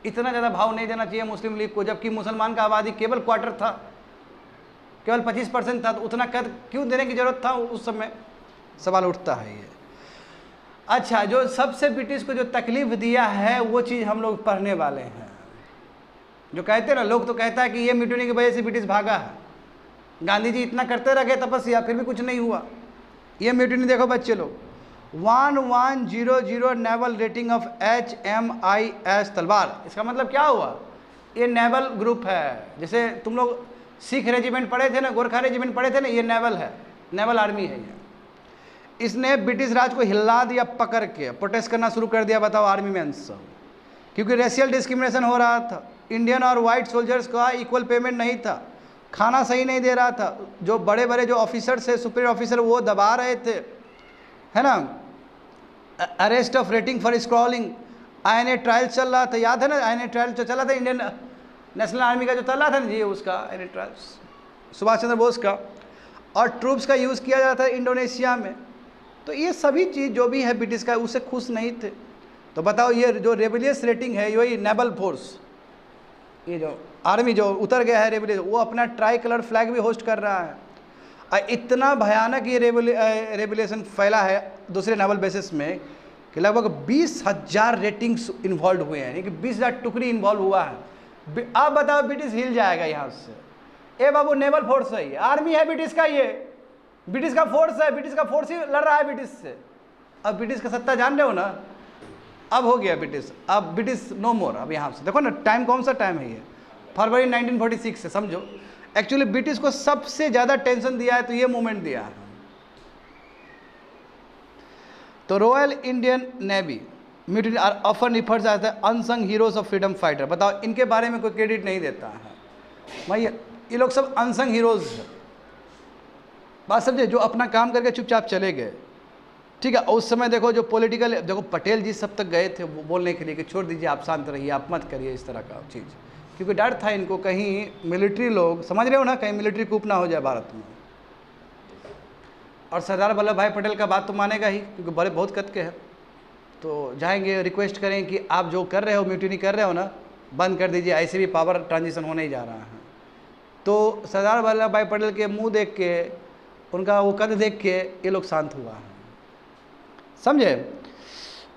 इतना ज़्यादा भाव नहीं देना चाहिए मुस्लिम लीग को, जबकि मुसलमान का आबादी केवल क्वार्टर था, केवल 25% था, तो उतना कद क्यों देने की जरूरत था उस समय, सवाल उठता है ये। अच्छा, जो सबसे ब्रिटिश को जो तकलीफ दिया है वो चीज़ हम लोग पढ़ने वाले हैं। जो कहते हैं ना, लोग तो कहता है कि ये म्यूटिनी की वजह से ब्रिटिश भागा है, गांधी जी इतना करते रह गए तपस्या फिर भी कुछ नहीं हुआ। ये म्यूटिनी देखो बच्चे लोग, 1100 नेवल रेटिंग ऑफ HMIS तलवार। इसका मतलब क्या हुआ, ये नेवल ग्रुप है। जैसे तुम लोग सिख रेजिमेंट पढ़े थे ना, गोरखा रेजिमेंट पढ़े थे ना, ये नेवल है, नेवल आर्मी है ये। इसने ब्रिटिश राज को हिला दिया, पकड़ के प्रोटेस्ट करना शुरू कर दिया। बताओ आर्मी में सब, क्योंकि रेशियल डिस्क्रिमिनेशन हो रहा था, इंडियन और वाइट सोल्जर्स का इक्वल पेमेंट नहीं था, खाना सही नहीं दे रहा था, जो बड़े बड़े जो ऑफिसर्स है, सुपीरियर ऑफिसर, वो दबा रहे थे, है ना। Arrest of rating for scrolling, INA trial चल रहा था, याद है ना, INA ट्रायल जो चला था, इंडियन नेशनल आर्मी का जो चल रहा था ना जी, उसका INA ट्रायल, सुभाष चंद्र बोस का, और ट्रूप्स का यूज़ किया जाता है इंडोनेशिया में। तो ये सभी चीज़ जो भी है ब्रिटिश का, उससे खुश नहीं थे। तो बताओ ये जो रेबिलियस रेटिंग है, यही नेवल फोर्स, ये जो आर्मी जो उतर गया है रेबिलियस, वो अपना ट्राई कलर फ्लैग भी होस्ट कर रहा है। और इतना भयानक ये रेबिलेशन फैला है दूसरे नेवल बेसिस में कि लगभग 20,000 रेटिंग्स इन्वॉल्व हुए हैं, यानी कि 20,000 टुकड़ी इन्वॉल्व हुआ है। आप बताओ ब्रिटिश हिल जाएगा यहाँ से। ए बाबू, नेवल फोर्स है ये, आर्मी है ब्रिटिश का, ये ब्रिटिश का फोर्स है, ब्रिटिश का फोर्स ही लड़ रहा है ब्रिटिश से। अब ब्रिटिश का सत्ता जान रहे हो ना, अब हो गया ब्रिटिश, अब ब्रिटिश नो मोर। अब यहाँ से देखो ना, टाइम कौन सा टाइम है ये, फरवरी 1946 से समझो। एक्चुअली ब्रिटिश को सबसे ज़्यादा टेंशन दिया है तो ये मूवमेंट दिया है। तो Royal Indian Navy mutiny are often refers as the unsung heroes of freedom fighter. बताओ, इनके बारे में कोई क्रेडिट नहीं देता है भाई, ये लोग सब अनसंग हीरोज है। बात समझे, जो अपना काम करके चुपचाप चले गए, ठीक है। उस समय देखो जो पॉलिटिकल, देखो पटेल जी सब तक गए थे वो बोलने के लिए कि छोड़ दीजिए, आप शांत रहिए, आप मत करिए इस तरह का चीज़, क्योंकि डर था इनको कहीं मिलिट्री लोग, समझ रहे हो ना, कहीं मिलिट्री कूप ना हो जाए भारत में। और सरदार वल्लभ भाई पटेल का बात तो मानेगा ही, क्योंकि बड़े बहुत कद के हैं। तो जाएंगे रिक्वेस्ट करें कि आप जो कर रहे हो, म्यूटिनी कर रहे हो ना, बंद कर दीजिए, ऐसे भी पावर ट्रांजिशन होने ही जा रहा है। तो सरदार वल्लभ भाई पटेल के मुँह देख के, उनका वो कद देख के ये लोग शांत हुआ है, समझे।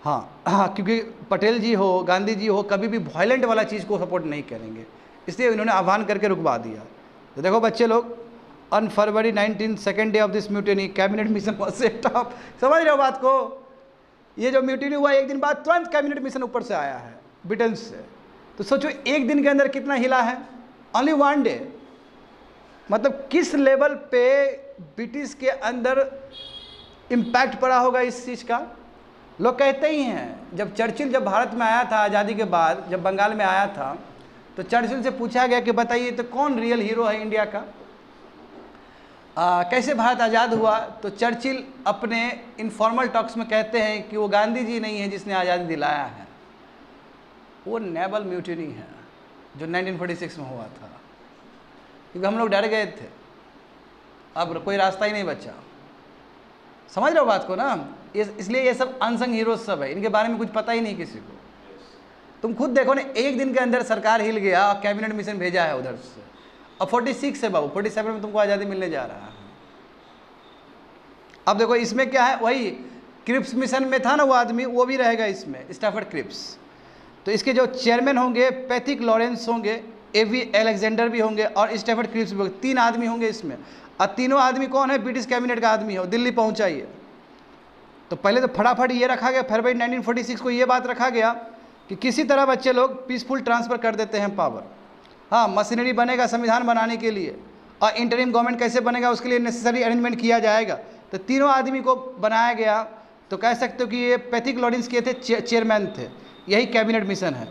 हाँ, क्योंकि पटेल जी हो, गांधी जी हो, कभी भी वायलेंट वाला चीज़ को सपोर्ट नहीं करेंगे, इसलिए इन्होंने आह्वान करके रुकवा दिया। तो देखो बच्चे लोग, on February 19 second day of this mutiny cabinet mission was set up. समझ रहे हो बात को, ये जो म्यूटिनी हुआ एक दिन बाद तुरंत कैबिनेट मिशन ऊपर से आया है ब्रिटेन से। तो सोचो एक दिन के अंदर कितना हिला है, ओनली 1 डे। मतलब किस लेवल पे ब्रिटिश के अंदर इम्पैक्ट पड़ा होगा इस चीज़ का। लोग कहते ही हैं, जब चर्चिल जब भारत में आया था आज़ादी के बाद, जब बंगाल में आया था, तो चर्चिल से पूछा गया कि बताइए तो कौन रियल हीरो है इंडिया का, कैसे भारत आज़ाद हुआ। तो चर्चिल अपने इनफॉर्मल टॉक्स में कहते हैं कि वो गांधी जी नहीं है जिसने आज़ादी दिलाया है, वो नेवल म्यूटिनी है जो 1946 में हुआ था, क्योंकि हम लोग डर गए थे, अब कोई रास्ता ही नहीं बचा। समझ रहे हो बात को ना, इसलिए ये सब अनसंग हीरोज सब है, इनके बारे में कुछ पता ही नहीं किसी को। तुम खुद देखो ना, एक दिन के अंदर सरकार हिल गया और कैबिनेट मिशन भेजा है उधर से। अब 46 है बाबू, 47 में तुमको आज़ादी मिलने जा रहा है। अब देखो इसमें क्या है, वही क्रिप्स मिशन में था ना वो आदमी, वो भी रहेगा इसमें, स्टैफर्ड क्रिप्स। तो इसके जो चेयरमैन होंगे पैथिक लॉरेंस होंगे, एवी अलेक्जेंडर भी होंगे और स्टेफर्ड क्रिप्स भी होंगे। 3 आदमी होंगे इसमें। और तीनों आदमी कौन है? ब्रिटिश कैबिनेट का आदमी है, और दिल्ली पहुंचा ही है। तो पहले तो फटाफट ये रखा गया, फरवरी 1946 को ये बात रखा गया कि किसी तरह बच्चे लोग पीसफुल ट्रांसफ़र कर देते हैं पावर। हाँ, मशीनरी बनेगा संविधान बनाने के लिए, और इंटरिम गवर्नमेंट कैसे बनेगा उसके लिए नेसेसरी अरेंजमेंट किया जाएगा। तो तीनों आदमी को बनाया गया। तो कह सकते हो कि ये पैथिक लॉरेंस के थे, चेयरमैन थे। यही कैबिनेट मिशन है।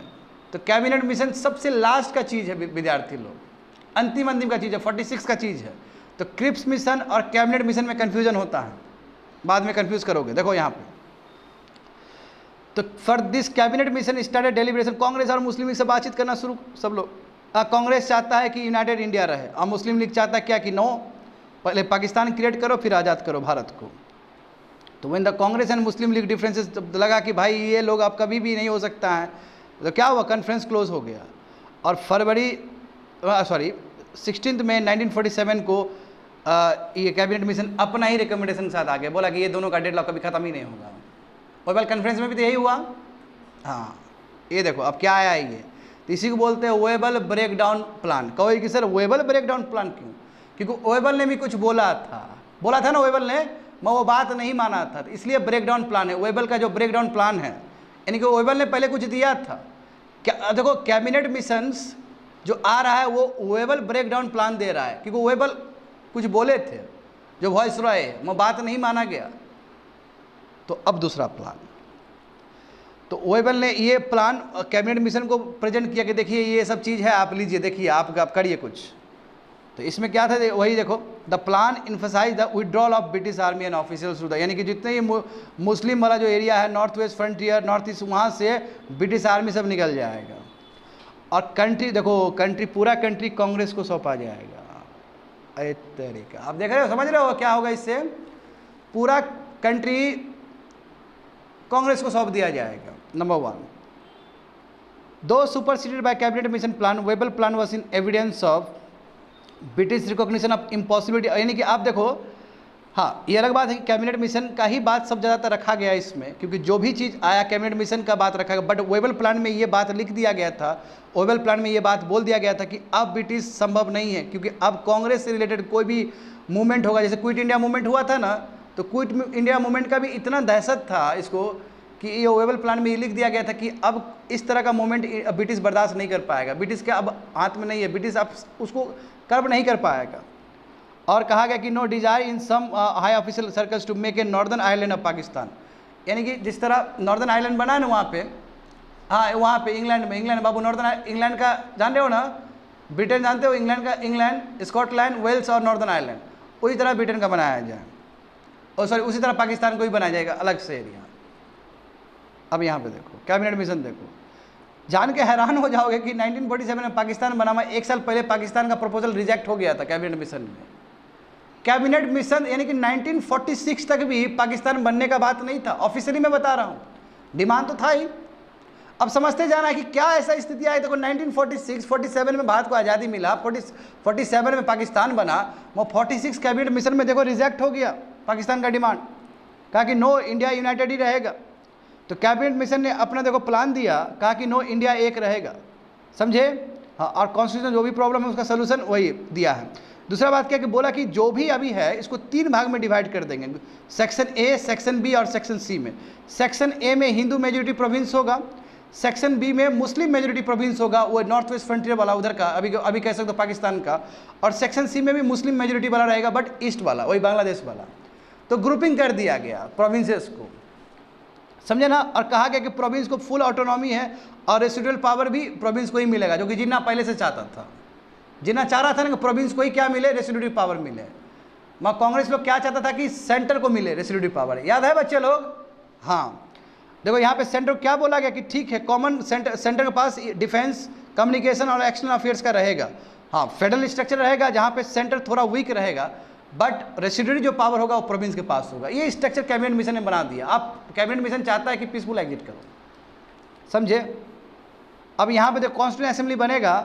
तो कैबिनेट मिशन सबसे लास्ट का चीज़ है विद्यार्थी लोग, अंतिम का चीज़ है, 46 का चीज़ है। तो क्रिप्स मिशन और कैबिनेट मिशन में कन्फ्यूजन होता है, बाद में कन्फ्यूज करोगे। देखो यहाँ पे, तो for this cabinet mission started deliberation. Congress और मुस्लिम लीग से बातचीत करना शुरू सब लोग। कांग्रेस चाहता है कि यूनाइटेड इंडिया रहे, और मुस्लिम लीग चाहता है क्या कि नो, पहले पाकिस्तान क्रिएट करो फिर आज़ाद करो भारत को। तो when the Congress and Muslim league differences, लगा कि भाई ये लोग अब कभी भी नहीं हो सकता है, तो क्या हुआ, कॉन्फ्रेंस क्लोज हो गया। और 16 मई 1947 को ये कैबिनेट मिशन अपना ही रिकमेंडेशन साथ आ गया, बोला कि ये दोनों का डेडलॉक कभी खत्म ही नहीं होगा। ओवल कॉन्फ्रेंस में भी तो यही हुआ। हाँ, ये देखो अब क्या आया है ये, तो इसी को बोलते हैं वेबल ब्रेक डाउन प्लान। कहो कि सर वेबल ब्रेक डाउन प्लान क्यों? क्योंकि वेबल ने भी कुछ बोला था ना वेबल ने, मैं वो बात नहीं माना था, तो इसलिए ब्रेक डाउन प्लान है। वेबल का जो ब्रेक डाउन प्लान है, यानी कि वेबल ने पहले कुछ दिया था। क्या देखो, कैबिनेट मिशंस जो आ रहा है वो वेबल ब्रेक डाउन प्लान दे रहा है, क्योंकि वेबल कुछ बोले थे जो वॉइस रॉय है, वो बात नहीं माना गया। तो अब दूसरा प्लान, तो वेबल ने ये प्लान कैबिनेट मिशन को प्रेजेंट किया कि देखिए ये सब चीज़ है, आप लीजिए, देखिए आप करिए कुछ। तो इसमें क्या था, वही देखो, the plan emphasises the withdrawal of British army and officials to the, यानी कि जितने ये मुस्लिम वाला जो एरिया है, North West Frontier, North East, वहाँ से ब्रिटिश आर्मी सब निकल जाएगा। और कंट्री देखो, पूरा कंट्री कांग्रेस को सौंपा जाएगा। अरे तरीका, आप देख रहे हो, समझ रहे हो क्या होगा इससे? पूरा कंट्री कांग्रेस को सौंप दिया जाएगा। Number 1, though superseded by cabinet mission plan, Wavell plan was in evidence of British recognition of impossibility. यानी कि आप देखो, हाँ, ये अलग बात है कि कैबिनेट मिशन का ही बात सब ज़्यादातर रखा गया इसमें, क्योंकि जो भी चीज़ आया कैबिनेट मिशन का बात रखा गया। बट वेबल प्लान में ये बात लिख दिया गया था, वेबल प्लान में ये बात बोल दिया गया था कि अब ब्रिटिश संभव नहीं है, क्योंकि अब कांग्रेस से रिलेटेड कोई भी मूवमेंट होगा, जैसे क्विट इंडिया मूवमेंट हुआ था ना, तो क्विट इंडिया मूवमेंट का भी इतना दहशत था इसको कि ये वेबल प्लान में ये लिख दिया गया था कि अब इस तरह का मूवमेंट ब्रिटिश बर्दाश्त नहीं कर पाएगा। ब्रिटिश के अब हाथ में नहीं है, ब्रिटिश अब उसको कर्ब नहीं कर पाएगा। और कहा गया कि no desire in some high official circles to make a Northern Ireland of Pakistan, यानी कि जिस तरह नॉर्दर्न आयरलैंड बना है ना वहाँ पे, हाँ वहाँ पे इंग्लैंड बाबू, नॉर्दर्न इंग्लैंड का जानते हो ना, ब्रिटेन जानते हो, इंग्लैंड, स्कॉटलैंड, वेल्स और नॉर्दर्न आयरलैंड, उसी तरह ब्रिटेन का बनाया जाए, और सॉरी उसी तरह पाकिस्तान को भी बनाया जाएगा अलग से एरिया। अब यहाँ पे देखो कैबिनेट मिशन, देखो जान के हैरान हो जाओगे कि 1947 में पाकिस्तान बना हुआ, 1 साल पहले पाकिस्तान का प्रपोजल रिजेक्ट हो गया था कैबिनेट मिशन में। कैबिनेट मिशन यानी कि 1946 तक भी पाकिस्तान बनने का बात नहीं था, ऑफिशियली मैं बता रहा हूँ, डिमांड तो था ही। अब समझते जाना है कि क्या ऐसा स्थिति आई। देखो 1946-47 में भारत को आज़ादी मिला, 47 में पाकिस्तान बना, वो 46 कैबिनेट मिशन में देखो रिजेक्ट हो गया पाकिस्तान का डिमांड, कहा कि नो इंडिया यूनाइटेड ही रहेगा। तो कैबिनेट मिशन ने अपना देखो प्लान दिया, कहा कि नो इंडिया एक रहेगा, समझे, हाँ, और कॉन्स्टिट्यूशन जो भी प्रॉब्लम है उसका सोल्यूशन वही दिया है। दूसरा बात क्या कि बोला कि जो भी अभी है इसको 3 भाग में डिवाइड कर देंगे, सेक्शन ए, सेक्शन बी और सेक्शन सी में। सेक्शन ए में हिंदू मेजोरिटी प्रोविंस होगा, सेक्शन बी में मुस्लिम मेजोरिटी प्रोविंस होगा, वो नॉर्थ वेस्ट फ्रंटियर वाला उधर का, अभी कह सकते हो पाकिस्तान का, और सेक्शन सी में भी मुस्लिम मेजोरिटी वाला रहेगा बट ईस्ट वाला, वही बांग्लादेश वाला। तो ग्रुपिंग कर दिया गया प्रोविंसेस को, समझे ना। और कहा गया कि प्रोविंस को फुल ऑटोनॉमी है और रेसिडुअल पावर भी प्रोविंस को ही मिलेगा, जो कि जिन्ना पहले से चाहता था, जिन्ना चाह रहा था ना कि प्रोविंस को ही क्या मिले, रेसिडुअल पावर मिले। मगर कांग्रेस लोग क्या चाहता था कि सेंटर को मिले रेसिडुअल पावर, याद है बच्चे लोग? हाँ, देखो यहाँ पे सेंटर क्या बोला गया कि ठीक है कॉमन सेंटर के पास डिफेंस, कम्युनिकेशन और एक्सटर्नल अफेयर्स का रहेगा। हाँ, फेडरल स्ट्रक्चर रहेगा जहाँ पे सेंटर थोड़ा वीक रहेगा, बट रेसिडुअरी जो पावर होगा वो प्रोविंस के पास होगा। ये स्ट्रक्चर कैबिनेट मिशन ने बना दिया। अब कैबिनेट मिशन चाहता है कि पीसफुल एग्जिट करो, समझे। अब यहाँ पे जो कॉन्स्टिट्यूएंट असेंबली बनेगा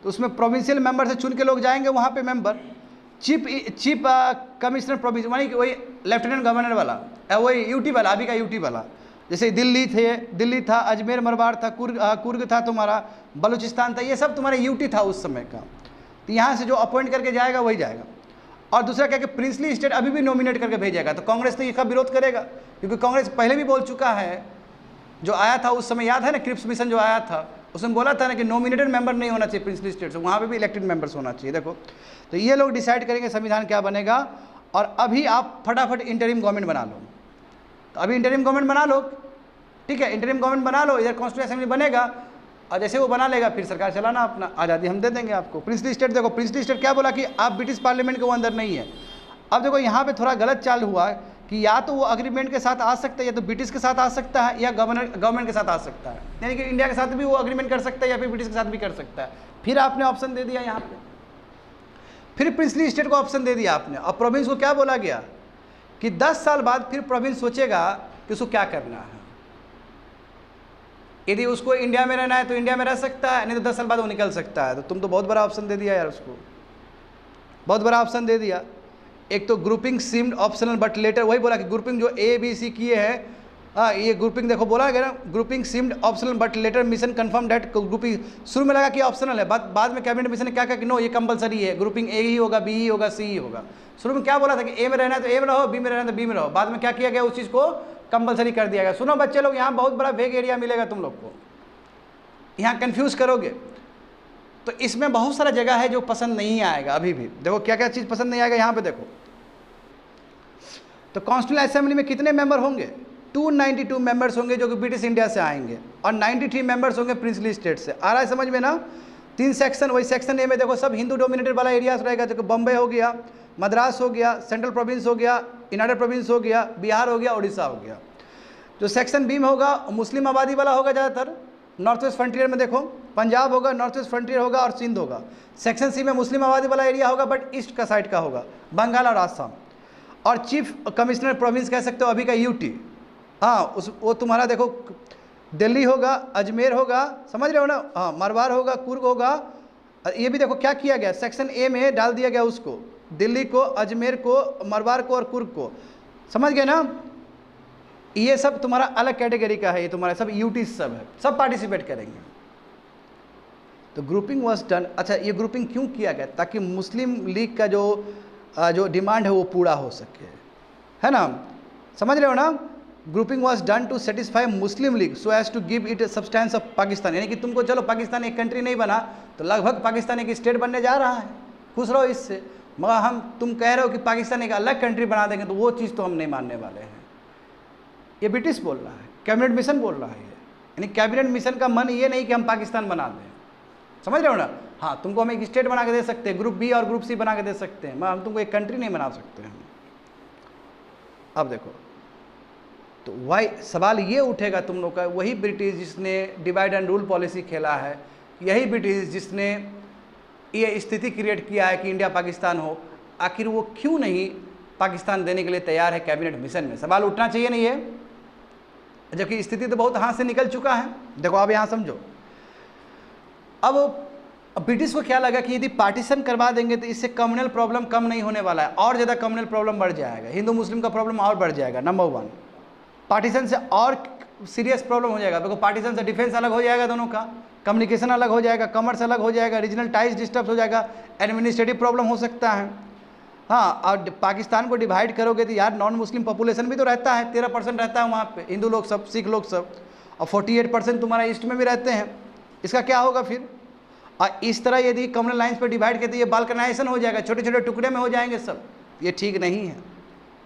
तो उसमें प्रोविंशियल मेंबर से चुन के लोग जाएंगे वहाँ पे मेंबर, चीफ कमिश्नर प्रोविंस, यानी कि वही लेफ्टिनेंट गवर्नर वाला, वही यूटी वाला, अभी का यूटी वाला, जैसे दिल्ली था, अजमेर मरवाड़ था, कुर्ग था, तुम्हारा बलूचिस्तान था, ये सब तुम्हारा यूटी था उस समय का। तो यहाँ से जो अपॉइंट करके जाएगा वही जाएगा। और दूसरा क्या कि प्रिंसली स्टेट अभी भी नॉमिनेट करके भेजेगा, तो कांग्रेस तो इसका विरोध करेगा, क्योंकि कांग्रेस पहले भी बोल चुका है, जो आया था उस समय याद है ना, क्रिप्स मिशन जो आया था उसमें बोला था ना कि नॉमिनेटेड मेंबर नहीं होना चाहिए प्रिंसली स्टेट से, वहाँ पे भी इलेक्टेड मेंबर्स होना चाहिए। देखो तो ये लोग डिसाइड करेंगे संविधान क्या बनेगा। और अभी आप फटाफट इंटरिम गवर्नमेंट बना लो, तो अभी इंटरिम गवर्नमेंट बना लो, ठीक है, इंटरिम गवर्नमेंट बना लो, इधर कॉन्स्टिट्यूंट असेंबली बनेगा, और जैसे वो बना लेगा फिर सरकार चलाना अपना, आज़ादी हम दे देंगे आपको। प्रिंसली स्टेट देखो, प्रिंसली स्टेट क्या बोला कि आप ब्रिटिश पार्लियामेंट के वो अंदर नहीं है। अब देखो यहाँ पे थोड़ा गलत चाल हुआ कि या तो वो अग्रीमेंट के साथ आ सकता है, या तो ब्रिटिश के साथ आ सकता है, या गवर्नमेंट के साथ आ सकता है, यानी कि इंडिया के साथ भी वो अग्रीमेंट कर सकता है या फिर ब्रिटिश के साथ भी कर सकता है। फिर आपने ऑप्शन दे दिया यहाँ पे, फिर प्रिंसली स्टेट को ऑप्शन दे दिया आपने। और प्रोविंस को क्या बोला गया कि 10 साल बाद फिर प्रोविंस सोचेगा कि उसको क्या करना है। यदि उसको इंडिया में रहना है तो इंडिया में रह सकता है, नहीं तो 10 साल बाद वो निकल सकता है। तो तुम तो बहुत बड़ा ऑप्शन दे दिया यार उसको, बहुत बड़ा ऑप्शन दे दिया। एक तो grouping seemed optional but letter, वही बोला कि ग्रुपिंग जो ए बी सी किए हैं, हाँ ये ग्रुपिंग देखो बोला गया ना, grouping seemed optional but letter mission confirm date grouping, शुरू में लगा कि ऑप्शनल है, बाद में कैबिनेट मिशन ने क्या कहा कि नो ये कंपलसरी है, ग्रुपिंग ए ही होगा, बी ही होगा, सी ही होगा। शुरू में क्या बोला था कि ए में रहना है तो ए में रहो, बी में रहना है तो बी में रहो, बाद में क्या किया गया, उस चीज़ को कंपलसरी कर दिया गया। सुनो बच्चे लोग, यहाँ बहुत बड़ा वेग एरिया मिलेगा तुम लोग को, यहाँ कन्फ्यूज़ करोगे तो इसमें बहुत सारा जगह है जो पसंद नहीं आएगा। अभी भी देखो क्या क्या चीज़ पसंद नहीं आएगा यहाँ पे देखो। तो कॉन्स्टिट्यूएंट असेंबली में कितने मेंबर होंगे, 292 मेंबर्स होंगे जो कि ब्रिटिश इंडिया से आएंगे, और 93 मेंबर्स होंगे प्रिंसली स्टेट से। आ रहा है समझ में ना। 3 सेक्शन, वही सेक्शन ए में देखो सब हिंदू डोमिनेटेड वाला एरियाज रहेगा, जो कि बॉम्बे हो गया, मद्रास हो गया, सेंट्रल प्रोविंस हो गया, यूनाइटेड प्रोविंस हो गया, बिहार हो गया, उड़ीसा हो गया। जो सेक्शन बी में होगा मुस्लिम आबादी वाला होगा ज़्यादातर, नॉर्थ वेस्ट फ्रंटियर में देखो पंजाब होगा, नॉर्थ वेस्ट फ्रंटियर होगा और सिंध होगा। सेक्शन सी में मुस्लिम आबादी वाला एरिया होगा बट ईस्ट का साइड का होगा, बंगाल और आसाम। और चीफ कमिश्नर प्रोविंस कह सकते हो अभी का यूटी, हाँ उस वो तुम्हारा देखो दिल्ली होगा, अजमेर होगा, समझ रहे हो ना, हाँ मरवाड़ होगा, कुर्ग होगा। ये भी देखो क्या किया गया, सेक्शन ए में डाल दिया गया उसको, दिल्ली को, अजमेर को, मरवाड़ को और कुर्ग को, समझ गए ना। ये सब तुम्हारा अलग कैटेगरी का है, ये तुम्हारा सब यूटी सब है, सब पार्टिसिपेट करेंगे। तो ग्रुपिंग वाज डन। अच्छा ये ग्रुपिंग क्यों किया गया, ताकि मुस्लिम लीग का जो डिमांड है वो पूरा हो सके, है ना, समझ रहे हो ना। Grouping was done to satisfy Muslim League so as to give it substance of Pakistan, यानी कि तुमको चलो पाकिस्तान एक कंट्री नहीं बना तो लगभग पाकिस्तान एक स्टेट बनने जा रहा है, खुश रहो इससे, मगर तुम कह रहे हो कि पाकिस्तान एक अलग कंट्री बना देंगे, तो वो चीज़ तो हम नहीं मानने वाले हैं। ये ब्रिटिश बोल रहा है, कैबिनेट मिशन बोल रहा है, यानी कैबिनेट मिशन का मन ये नहीं कि हम पाकिस्तान बना दें, समझ रहे हो ना। हाँ तुमको हम एक स्टेट बना के दे सकते हैं, ग्रुप बी और ग्रुप सी बना के दे सकते हैं, मगर हम तुमको एक कंट्री नहीं बना सकते हैं। अब देखो तो वाई सवाल ये उठेगा तुम लोग का, वही ब्रिटिश जिसने डिवाइड एंड रूल पॉलिसी खेला है, यही ब्रिटिश जिसने ये स्थिति क्रिएट किया है कि इंडिया पाकिस्तान हो, आखिर वो क्यों नहीं पाकिस्तान देने के लिए तैयार है कैबिनेट मिशन में। सवाल उठना चाहिए नहीं है, जबकि स्थिति तो बहुत हाथ से निकल चुका है। देखो अब यहाँ समझो, अब ब्रिटिश को क्या लगा कि यदि पार्टीशन करवा देंगे तो इससे कम्युनल प्रॉब्लम कम नहीं होने वाला है, और ज़्यादा कम्युनल प्रॉब्लम बढ़ जाएगा, हिंदू मुस्लिम का प्रॉब्लम और बढ़ जाएगा। नंबर 1 पार्टीशन से और सीरियस प्रॉब्लम हो जाएगा। देखो पार्टीशन से डिफेंस अलग हो जाएगा दोनों का, कम्युनिकेशन अलग हो जाएगा, कॉमर्स अलग हो जाएगा, रीजनल टाइज डिस्टर्ब हो जाएगा, एडमिनिस्ट्रेटिव प्रॉब्लम हो सकता है। हाँ और पाकिस्तान को डिवाइड करोगे तो यार नॉन मुस्लिम पॉपुलेशन भी तो रहता है, 13% रहता है वहाँ पे, हिंदू लोग सब, सिख लोग सब, और 48% तुम्हारा ईस्ट में भी रहते हैं। इसका क्या होगा फिर। और इस तरह यदि कम्युनल लाइन्स पर डिवाइड करते ये बाल्कनाइजेशन हो जाएगा, छोटे छोटे टुकड़े में हो जाएंगे सब, ये ठीक नहीं है।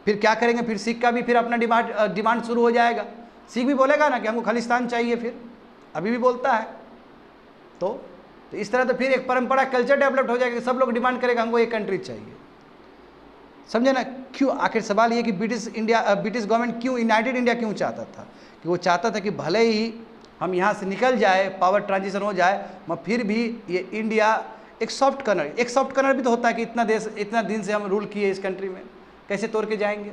फिर क्या करेंगे, फिर सिख का भी फिर अपना डिमांड शुरू हो जाएगा। सिख भी बोलेगा ना कि हमको खालिस्तान चाहिए, फिर अभी भी बोलता है। तो इस तरह तो फिर एक परंपरा कल्चर डेवलप हो जाएगा, सब लोग डिमांड करेगा हमको एक कंट्री चाहिए, समझे ना। क्यों, आखिर सवाल ये कि ब्रिटिश गवर्नमेंट क्यों यूनाइटेड इंडिया क्यों चाहता था, कि वो चाहता था कि भले ही हम यहाँ से निकल जाए, पावर ट्रांजिशन हो जाए, मगर फिर भी ये इंडिया एक सॉफ्ट कर्नर भी तो होता है कि इतना दिन से हम रूल किए इस कंट्री में, कैसे तोड़ के जाएंगे।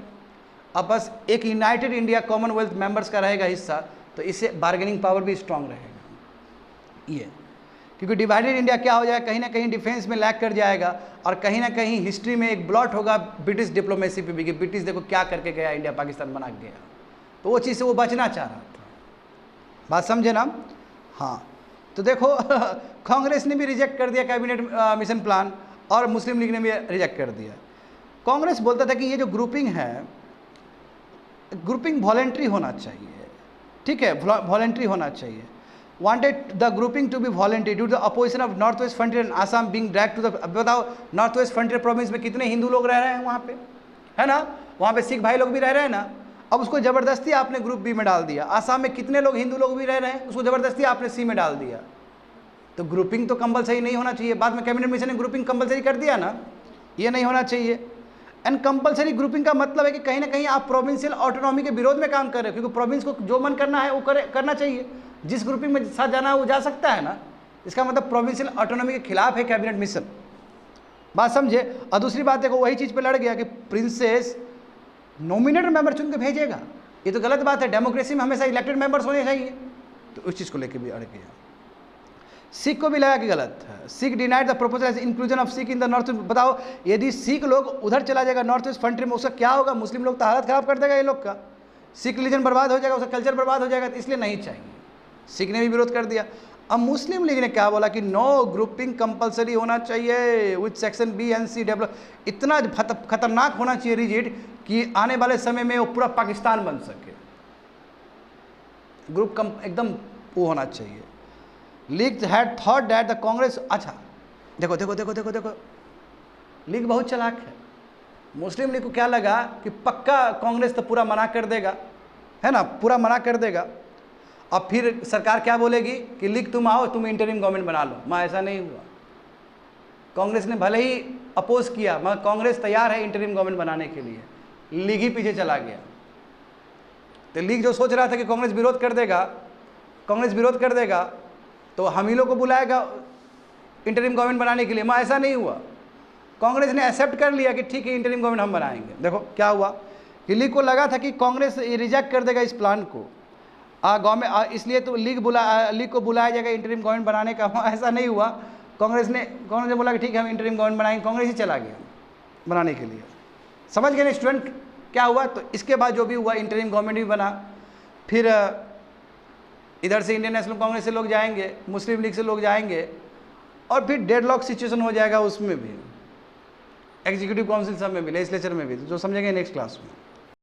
अब बस एक यूनाइटेड इंडिया कॉमनवेल्थ मेंबर्स का रहेगा हिस्सा, तो इससे बार्गेनिंग पावर भी स्ट्रांग रहेगा ये, क्योंकि डिवाइडेड इंडिया क्या हो जाएगा, कहीं ना कहीं डिफेंस में लैग कर जाएगा, और कहीं ना कहीं हिस्ट्री में एक ब्लॉट होगा ब्रिटिश डिप्लोमेसी पे भी, कि ब्रिटिश देखो क्या करके गया, इंडिया पाकिस्तान बना के गया। तो वो चीज़ से वो बचना चाह रहा था। बात समझे ना? हाँ, तो देखो कांग्रेस ने भी रिजेक्ट कर दिया कैबिनेट मिशन प्लान और मुस्लिम लीग ने भी रिजेक्ट कर दिया। कांग्रेस बोलता था कि ये जो ग्रुपिंग है, ग्रुपिंग वॉलेंट्री होना चाहिए, ठीक है, वॉलेंट्री होना चाहिए। Wanted the grouping to be voluntary due to the opposition of North West Frontier and Assam being dragged to the, बताओ नॉर्थ वेस्ट फ्रंटियर प्रोविंस में कितने हिंदू लोग रह रहे हैं वहाँ पे, है ना, वहाँ पे सिख भाई लोग भी रह रहे हैं ना। अब उसको ज़बरदस्ती आपने ग्रुप बी में डाल दिया। आसाम में कितने लोग हिंदू लोग भी रह रहे हैं, उसको ज़बरदस्ती आपने सी में डाल दिया। तो ग्रुपिंग तो कंपलसरी नहीं होना चाहिए। बाद में कैबिनेट मिशन ने ग्रुपिंग कंपलसरी कर दिया ना, ये नहीं होना चाहिए। एंड कंपलसरी ग्रुपिंग का मतलब है कि कहीं ना कहीं आप प्रोविंशियल ऑटोनॉमी के विरोध में काम कर रहे हो, क्योंकि प्रोविंस को जो मन करना है वो करना चाहिए, जिस ग्रुपिंग में साथ जाना है वो जा सकता है ना। इसका मतलब प्रोविंशियल ऑटोनॉमी के खिलाफ है कैबिनेट मिशन। बात समझे? और दूसरी बात देखो, वही चीज़ पे लड़ गया कि प्रिंसेस नॉमिनेटेड मेंबर चुन के भेजेगा, ये तो गलत बात है। डेमोक्रेसी में हमेशा इलेक्टेड मेंबर्स होने चाहिए, तो उस चीज़ को लेकर भी अड़ गया। सिख को भी लगा कि गलत है। Sikh denied the proposal as inclusion of Sikh in the north. बताओ, यदि सिख लोग उधर चला जाएगा नॉर्थ वेस्ट फ्रंटियर में, उसका क्या होगा? मुस्लिम लोग तो हालत खराब कर देगा ये लोग का, सिख रिलीजन बर्बाद हो जाएगा, उसका कल्चर बर्बाद हो जाएगा, तो इसलिए नहीं चाहिए। सिख ने भी विरोध कर दिया। अब मुस्लिम लीग ने क्या बोला कि नो ग्रुपिंग कंपलसरी होना चाहिए with section B and C develop. इतना खतरनाक होना चाहिए रिजिड कि आने वाले समय में वो पूरा पाकिस्तान बन सके। ग्रुप एकदम वो होना चाहिए। League had thought that the Congress, अच्छा देखो देखो देखो देखो देखो, लीग बहुत चालाक है। मुस्लिम लीग को क्या लगा कि पक्का कांग्रेस तो पूरा मना कर देगा, है ना, पूरा मना कर देगा। अब फिर सरकार क्या बोलेगी कि लीग तुम आओ, तुम इंटरिम गवर्नमेंट बना लो। मैं ऐसा नहीं हुआ। कांग्रेस ने भले ही अपोज किया, मगर कांग्रेस तैयार है इंटरिम गवर्नमेंट बनाने के लिए। लीग ही पीछे चला गया। तो लीग जो सोच रहा था कि कांग्रेस विरोध कर देगा, कांग्रेस विरोध कर देगा तो हम ही लोग को बुलाएगा इंटरिम गवर्नमेंट बनाने के लिए, मैं ऐसा नहीं हुआ। कांग्रेस ने एक्सेप्ट कर लिया कि ठीक है इंटरिम गवर्नमेंट हम बनाएंगे। देखो क्या हुआ कि लीग को लगा था कि कांग्रेस रिजेक्ट कर देगा इस प्लान को, गवर्नमेंट, इसलिए तो लीग को बुलाया जाएगा इंटरिम गवर्नमेंट बनाने का। ऐसा नहीं हुआ। कांग्रेस ने बोला कि ठीक है हम इंटरिम गवर्नमेंट बनाएंगे, कांग्रेस ही चला गया बनाने के लिए। समझ गए ना स्टूडेंट क्या हुआ? तो इसके बाद जो भी हुआ, इंटरिम गवर्नमेंट भी बना। फिर इधर से इंडियन नेशनल कांग्रेस से लोग जाएंगे, मुस्लिम लीग से लोग जाएंगे, और फिर डेडलॉक सिचुएशन हो जाएगा उसमें भी, एग्जीक्यूटिव काउंसिल सब में भी, लेजिस्लेचर में भी, जो समझेंगे नेक्स्ट क्लास में।